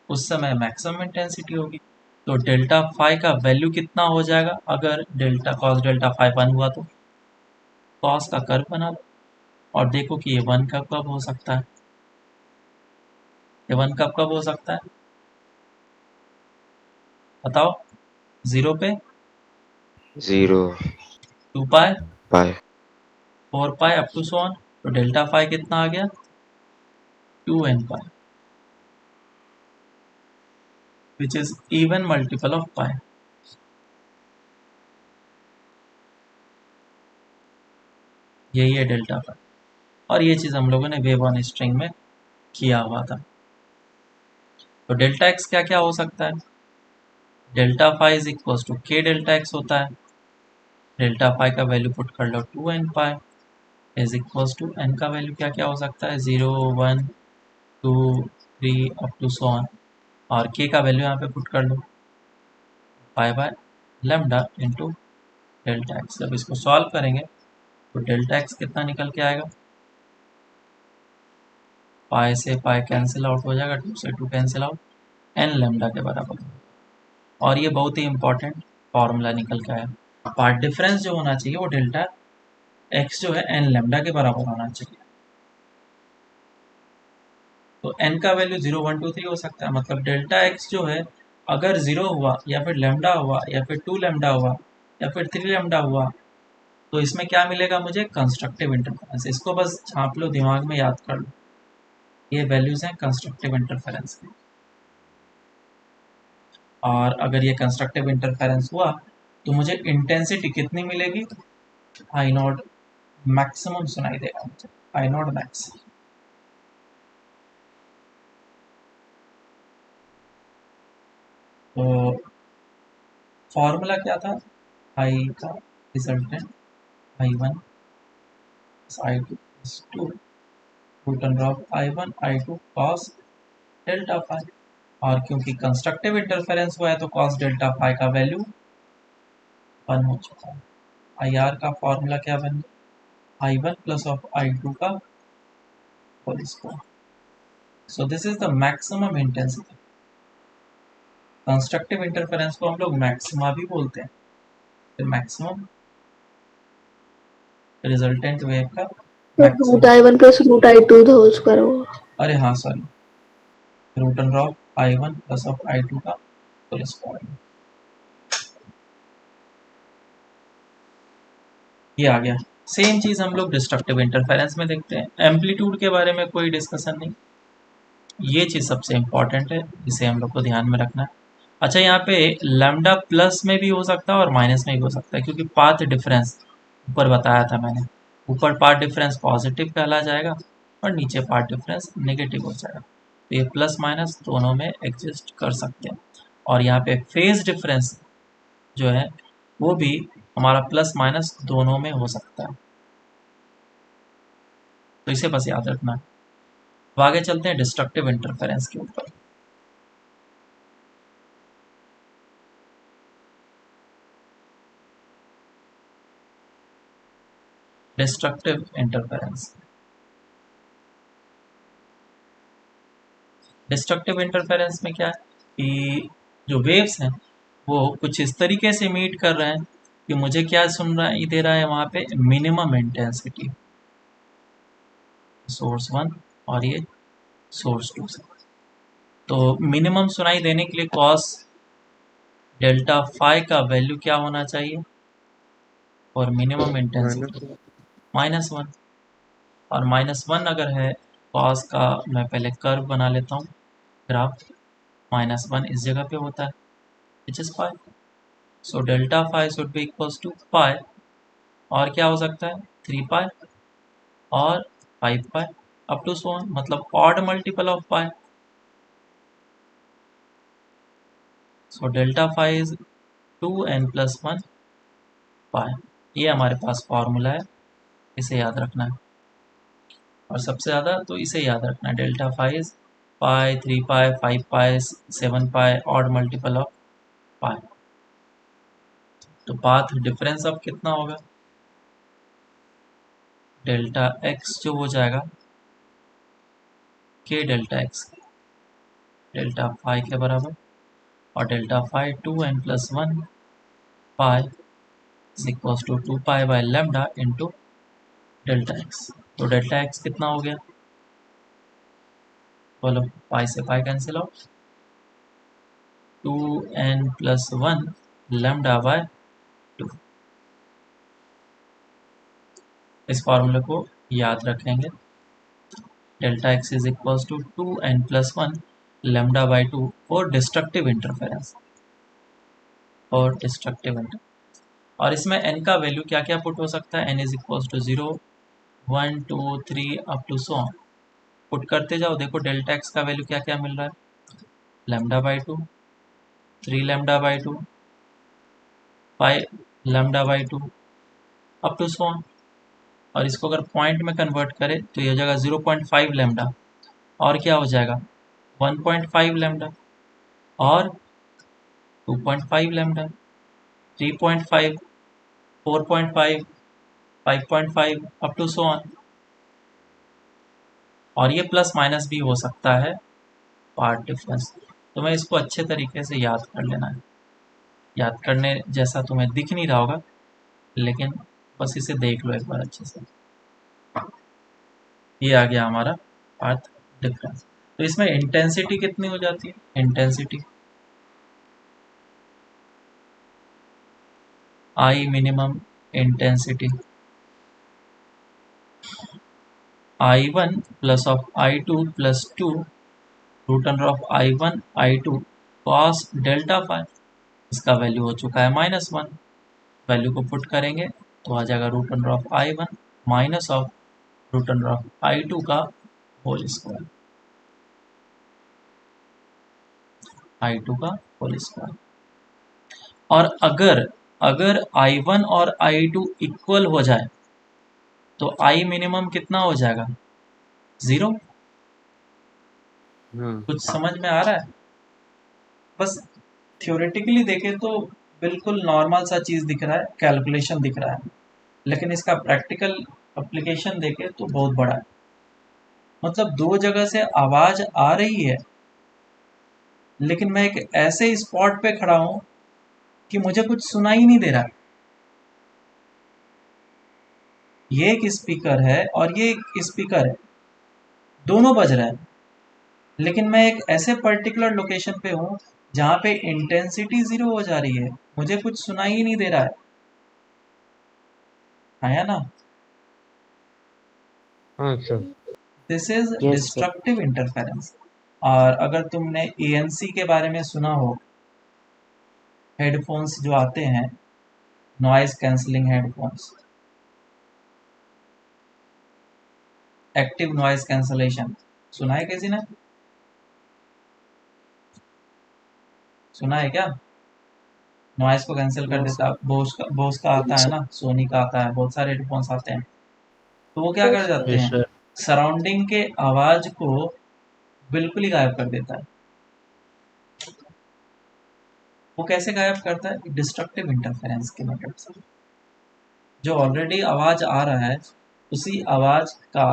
उस समय मैक्सिमम इंटेंसिटी होगी। तो डेल्टा फाई का वैल्यू कितना हो जाएगा अगर cos डेल्टा फाई 1 हुआ, तो cos का कर्व बना दो और देखो कि ये 1 कब हो सकता है, ये 1 कब हो सकता है, बताओ। 0 पे 0 2 pi pi 4 pi up to so on. तो डेल्टा फाई कितना आ गया, 2n pi, which is even multiple of pi. यही है डेल्टा फाई, और ये चीज़ हम लोगों ने वेव ऑन स्ट्रिंग में किया हुआ था। तो डेल्टा एक्स क्या क्या हो सकता है, delta phi is equal to के डेल्टा एक्स होता है। डेल्टा फाई का वैल्यू पुट कर लो 2n pi is equal to n का वैल्यू क्या क्या हो सकता है, 0 1 2 3 अप टू सो ऑन, और k का वैल्यू यहाँ पे पुट कर लो pi by lambda into delta X. जब इसको सॉल्व करेंगे तो डेल्टा एक्स कितना निकल के आएगा, पाई से पाई कैंसिल आउट हो जाएगा, 2 से 2 कैंसिल आउट, n लेमडा के बराबर। और ये बहुत ही इंपॉर्टेंट फॉर्मूला निकल के आया, पार्ट डिफरेंस जो होना चाहिए वो डेल्टा एक्स जो है n लेमडा के बराबर होना चाहिए। तो n का वैल्यू 0 1 2 3 हो सकता है, मतलब डेल्टा एक्स जो है अगर 0 हुआ या फिर लेमडा हुआ या फिर 2 लेमडा हुआ या फिर 3 लेमडा हुआ, तो इसमें क्या मिलेगा मुझे, कंस्ट्रक्टिव इंटरफेरेंस। इसको बस छाप लो, दिमाग में याद कर लो, ये वैल्यूज हैं कंस्ट्रक्टिव इंटरफेरेंस की। और अगर ये कंस्ट्रक्टिव इंटरफेरेंस हुआ तो मुझे इंटेंसिटी कितनी मिलेगी, आई नॉट मैक्सिमम सुनाई देगा मुझे, आई नॉट मैक्स। तो फॉर्मूला क्या था, आई का resultant I1 I2 is 2 root under of I1 I2 cos delta phi. और क्योंकि कंस्ट्रक्टिव इंटरफेरेंस हुआ है तो cos डेल्टा फाई का वैल्यू 1 हो चुका है। IR का फॉर्मूला क्या बन गया, I1 प्लस ऑफ I2 का whole square. So this is the maximum intensity. Constructive interference को हम लोग मैक्सिमा भी बोलते हैं, तो मैक्सिमम रिजल्टेंट वेव का root maximum. I1 plus root I2 whole square होगा। अरे हाँ sorry, root under of I1 plus of I2 का होल स्क्वायर। ये आ गया। सेम चीज हम लोग डिस्ट्रक्टिव इंटरफेरेंस में देखते हैं। एम्पलीट्यूड के बारे में कोई डिस्कशन नहीं, ये चीज सबसे इंपॉर्टेंट है, इसे हम लोग को ध्यान में रखना है। अच्छा, यहाँ पे लैम्डा प्लस में भी हो सकता है और माइनस में भी हो सकता है, क्योंकि पाथ डिफरेंस ऊपर बताया था मैंने, ऊपर पाथ डिफरेंस पॉजिटिव कहला जाएगा और नीचे पाथ डिफरेंस नेगेटिव हो जाएगा। तो ये प्लस माइनस दोनों में एग्जिस्ट कर सकते हैं। और यहाँ पे फेज डिफरेंस जो है वो भी हमारा प्लस माइनस दोनों में हो सकता है, तो इसे बस याद रखना। अब आगे चलते हैं डिस्ट्रक्टिव इंटरफेरेंस के ऊपर। डिस्ट्रक्टिव इंटरफेरेंस, डिस्ट्रक्टिव इंटरफेरेंस में क्या है कि जो वेव्स हैं वो कुछ इस तरीके से मीट कर रहे हैं कि मुझे क्या सुन रहा है, दे रहा है वहाँ पे मिनिमम इंटेंसिटी, सोर्स 1 और ये सोर्स 2 से। तो मिनिमम सुनाई देने के लिए कॉस डेल्टा फाई का वैल्यू क्या होना चाहिए, और मिनिमम इंटेंसिटी -1। और -1 अगर है कॉस का, मैं पहले कर्व बना लेता हूँ, ग्राफ -1 इस जगह पे होता है, which is pi. So delta phi should be equals to pi और क्या हो सकता है 3 पाई और 5 pi up to so on, मतलब odd multiple of pi. So delta phi is 2n+1 pi. ये हमारे पास फॉर्मूला है, इसे याद रखना है। और सबसे ज़्यादा तो इसे याद रखना है, delta phi is pi, 3 pi, 5 pi, 7 pi, odd multiple of pi. तो पाथ डिफरेंस अब कितना होगा, डेल्टा एक्स जो हो जाएगा के डेल्टा एक्स, डेल्टा फाई के बराबर, और delta phi 2n+1 pi is equal to 2 pi by lambda into delta x. तो डेल्टा एक्स कितना हो गया, बोलो, पाई से pi cancel out, 2n+1 lambda by 2। इस फॉर्मूले को याद रखेंगे, delta x is equal to 2n+1 lambda by 2 for destructive interference, और डिस्ट्रक्टिव इंटर। और इसमें n का वैल्यू क्या क्या पुट हो सकता है, n is equal to 0, 1, 2, 3 up to so on. Put करते जाओ, देखो डेल्टा एक्स का वैल्यू क्या क्या मिल रहा है, lambda by 2, 3 lambda by 2, 5 lambda by 2 up to so on. और इसको अगर पॉइंट में कन्वर्ट करें तो ये हो जाएगा 0.5 लेमडा, और क्या हो जाएगा 1.5 लेमडा, और 2.5 lambda, 3.5, 4.5, 5.5 up to so on. और ये प्लस माइनस भी हो सकता है पार्ट डिफरेंस। तो मैं इसको अच्छे तरीके से याद कर लेना है, याद करने जैसा तुम्हें दिख नहीं रहा होगा, लेकिन बस इसे देख लो एक बार अच्छे से। ये आ गया हमारा पाथ डिफरेंस। तो इसमें इंटेंसिटी कितनी हो जाती है, intensity I minimum intensity I1 plus of I2 plus 2 root under of I1 I2 cos delta phi. इसका वैल्यू हो चुका है -1, वैल्यू को पुट करेंगे तो आ जाएगा root under of I1 minus of root under of I2 का होल स्क्वायर, I2 का होल स्क्वायर। और अगर अगर I1 और I2 इक्वल हो जाए तो I मिनिमम कितना हो जाएगा, 0। कुछ समझ में आ रहा है, बस थ्योरेटिकली देखें तो बिल्कुल नॉर्मल सा चीज़ दिख रहा है, कैलकुलेशन दिख रहा है, लेकिन इसका प्रैक्टिकल एप्लीकेशन देखें तो बहुत बड़ा है। मतलब दो जगह से आवाज़ आ रही है, लेकिन मैं एक ऐसे स्पॉट पे खड़ा हूँ कि मुझे कुछ सुनाई नहीं दे रहा। ये एक स्पीकर है और ये एक स्पीकर है, दोनों बज रहा है, लेकिन मैं एक ऐसे पर्टिकुलर लोकेशन पे हूँ जहाँ पे इंटेंसिटी 0 हो जा रही है, मुझे कुछ सुनाई ही नहीं दे रहा है। आया ना, हाँ sir. This is Yes, sir. Destructive interference. और अगर तुमने ANC के बारे में सुना हो, हेडफोन्स जो आते हैं, noise cancelling headphones, active noise cancellation, सुना है किसी ने, सुना है क्या, नॉइज को कैंसिल कर देता है। बोस का आता है ना, सोनी का आता है, बहुत सारे हेडफोन्स आते हैं। तो वो क्या कर जाते Yes, हैं, sir. सराउंडिंग के आवाज को बिल्कुल ही गायब कर देता है। वो कैसे गायब करता है, डिस्ट्रक्टिव इंटरफेरेंस के मेथड से। जो ऑलरेडी आवाज आ रहा है उसी आवाज का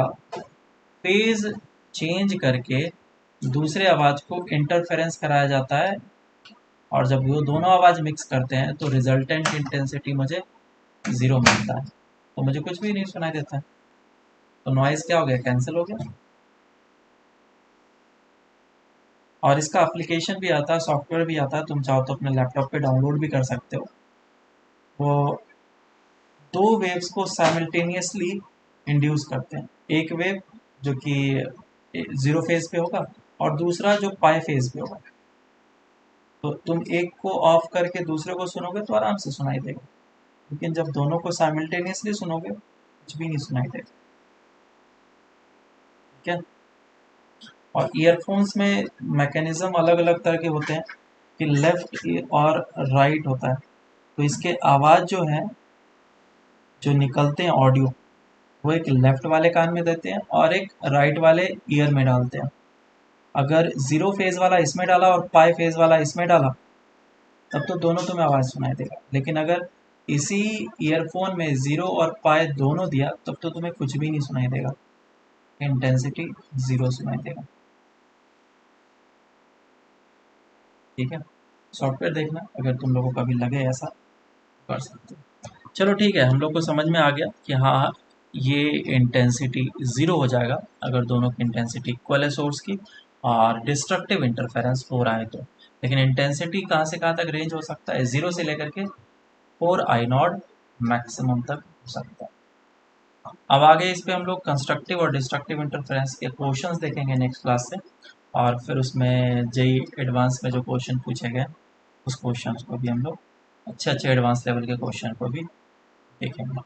फेज चेंज करके दूसरे आवाज को इंटरफेरेंस कराया जाता है, और जब वो दोनों आवाज मिक्स करते हैं तो रिजल्टेंट इंटेंसिटी मुझे 0 मिलता है, तो मुझे कुछ भी नहीं सुनाई देता है। तो नॉइज क्या हो गया, कैंसिल हो गया। और इसका एप्लीकेशन भी आता है, सॉफ्टवेयर भी आता है, तुम चाहो तो अपने लैपटॉप पे डाउनलोड भी कर सकते हो। वो दो वेव्स को साइमल्टेनियसली इंड्यूस करते हैं, एक वेव जो कि 0 फेज पे होगा और दूसरा जो पाई फेज पे होगा। तो तुम एक को ऑफ करके दूसरे को सुनोगे तो आराम से सुनाई देगा। लेकिन जब दोनों को साइमल्टेनियसली सुनोगे कुछ भी नहीं सुनाई देगा। ठीक है। और ईयरफोन्स में मैकेनिज्म अलग अलग तरह के होते हैं कि लेफ्ट और राइट होता है, तो इसके आवाज़ जो है जो निकलते हैं ऑडियो, वो एक लेफ्ट वाले कान में देते हैं और एक राइट वाले ईयर में डालते हैं। अगर जीरो फेज वाला इसमें डाला और पाई फेज वाला इसमें डाला तब तो दोनों तुम्हें आवाज़ सुनाई देगा, लेकिन अगर इसी ईयरफोन में जीरो और पाई दोनों दिया तब तो तुम्हें कुछ भी नहीं सुनाई देगा, इंटेंसिटी जीरो सुनाई देगा। ठीक है, सॉफ्टवेयर देखना, अगर तुम लोगों को कभी लगे ऐसा कर सकते हो। चलो ठीक है, हम लोग को समझ में आ गया कि हाँ ये इंटेंसिटी ज़ीरो हो जाएगा अगर दोनों की इंटेंसिटी इक्वल है सोर्स की और डिस्ट्रक्टिव इंटरफेरेंस हो रहा है तो। लेकिन इंटेंसिटी कहाँ से कहाँ तक रेंज हो सकता है, 0 से लेकर के 4I0 मैक्सिमम तक हो सकता है। अब आगे इस पे हम लोग कंस्ट्रक्टिव और डिस्ट्रक्टिव इंटरफेरेंस के क्वेश्चंस देखेंगे नेक्स्ट क्लास से, और फिर उसमें जेई एडवांस में जो क्वेश्चन पूछे गए उस क्वेश्चन को भी हम लोग अच्छे एडवांस लेवल के क्वेश्चन को भी देखेंगे।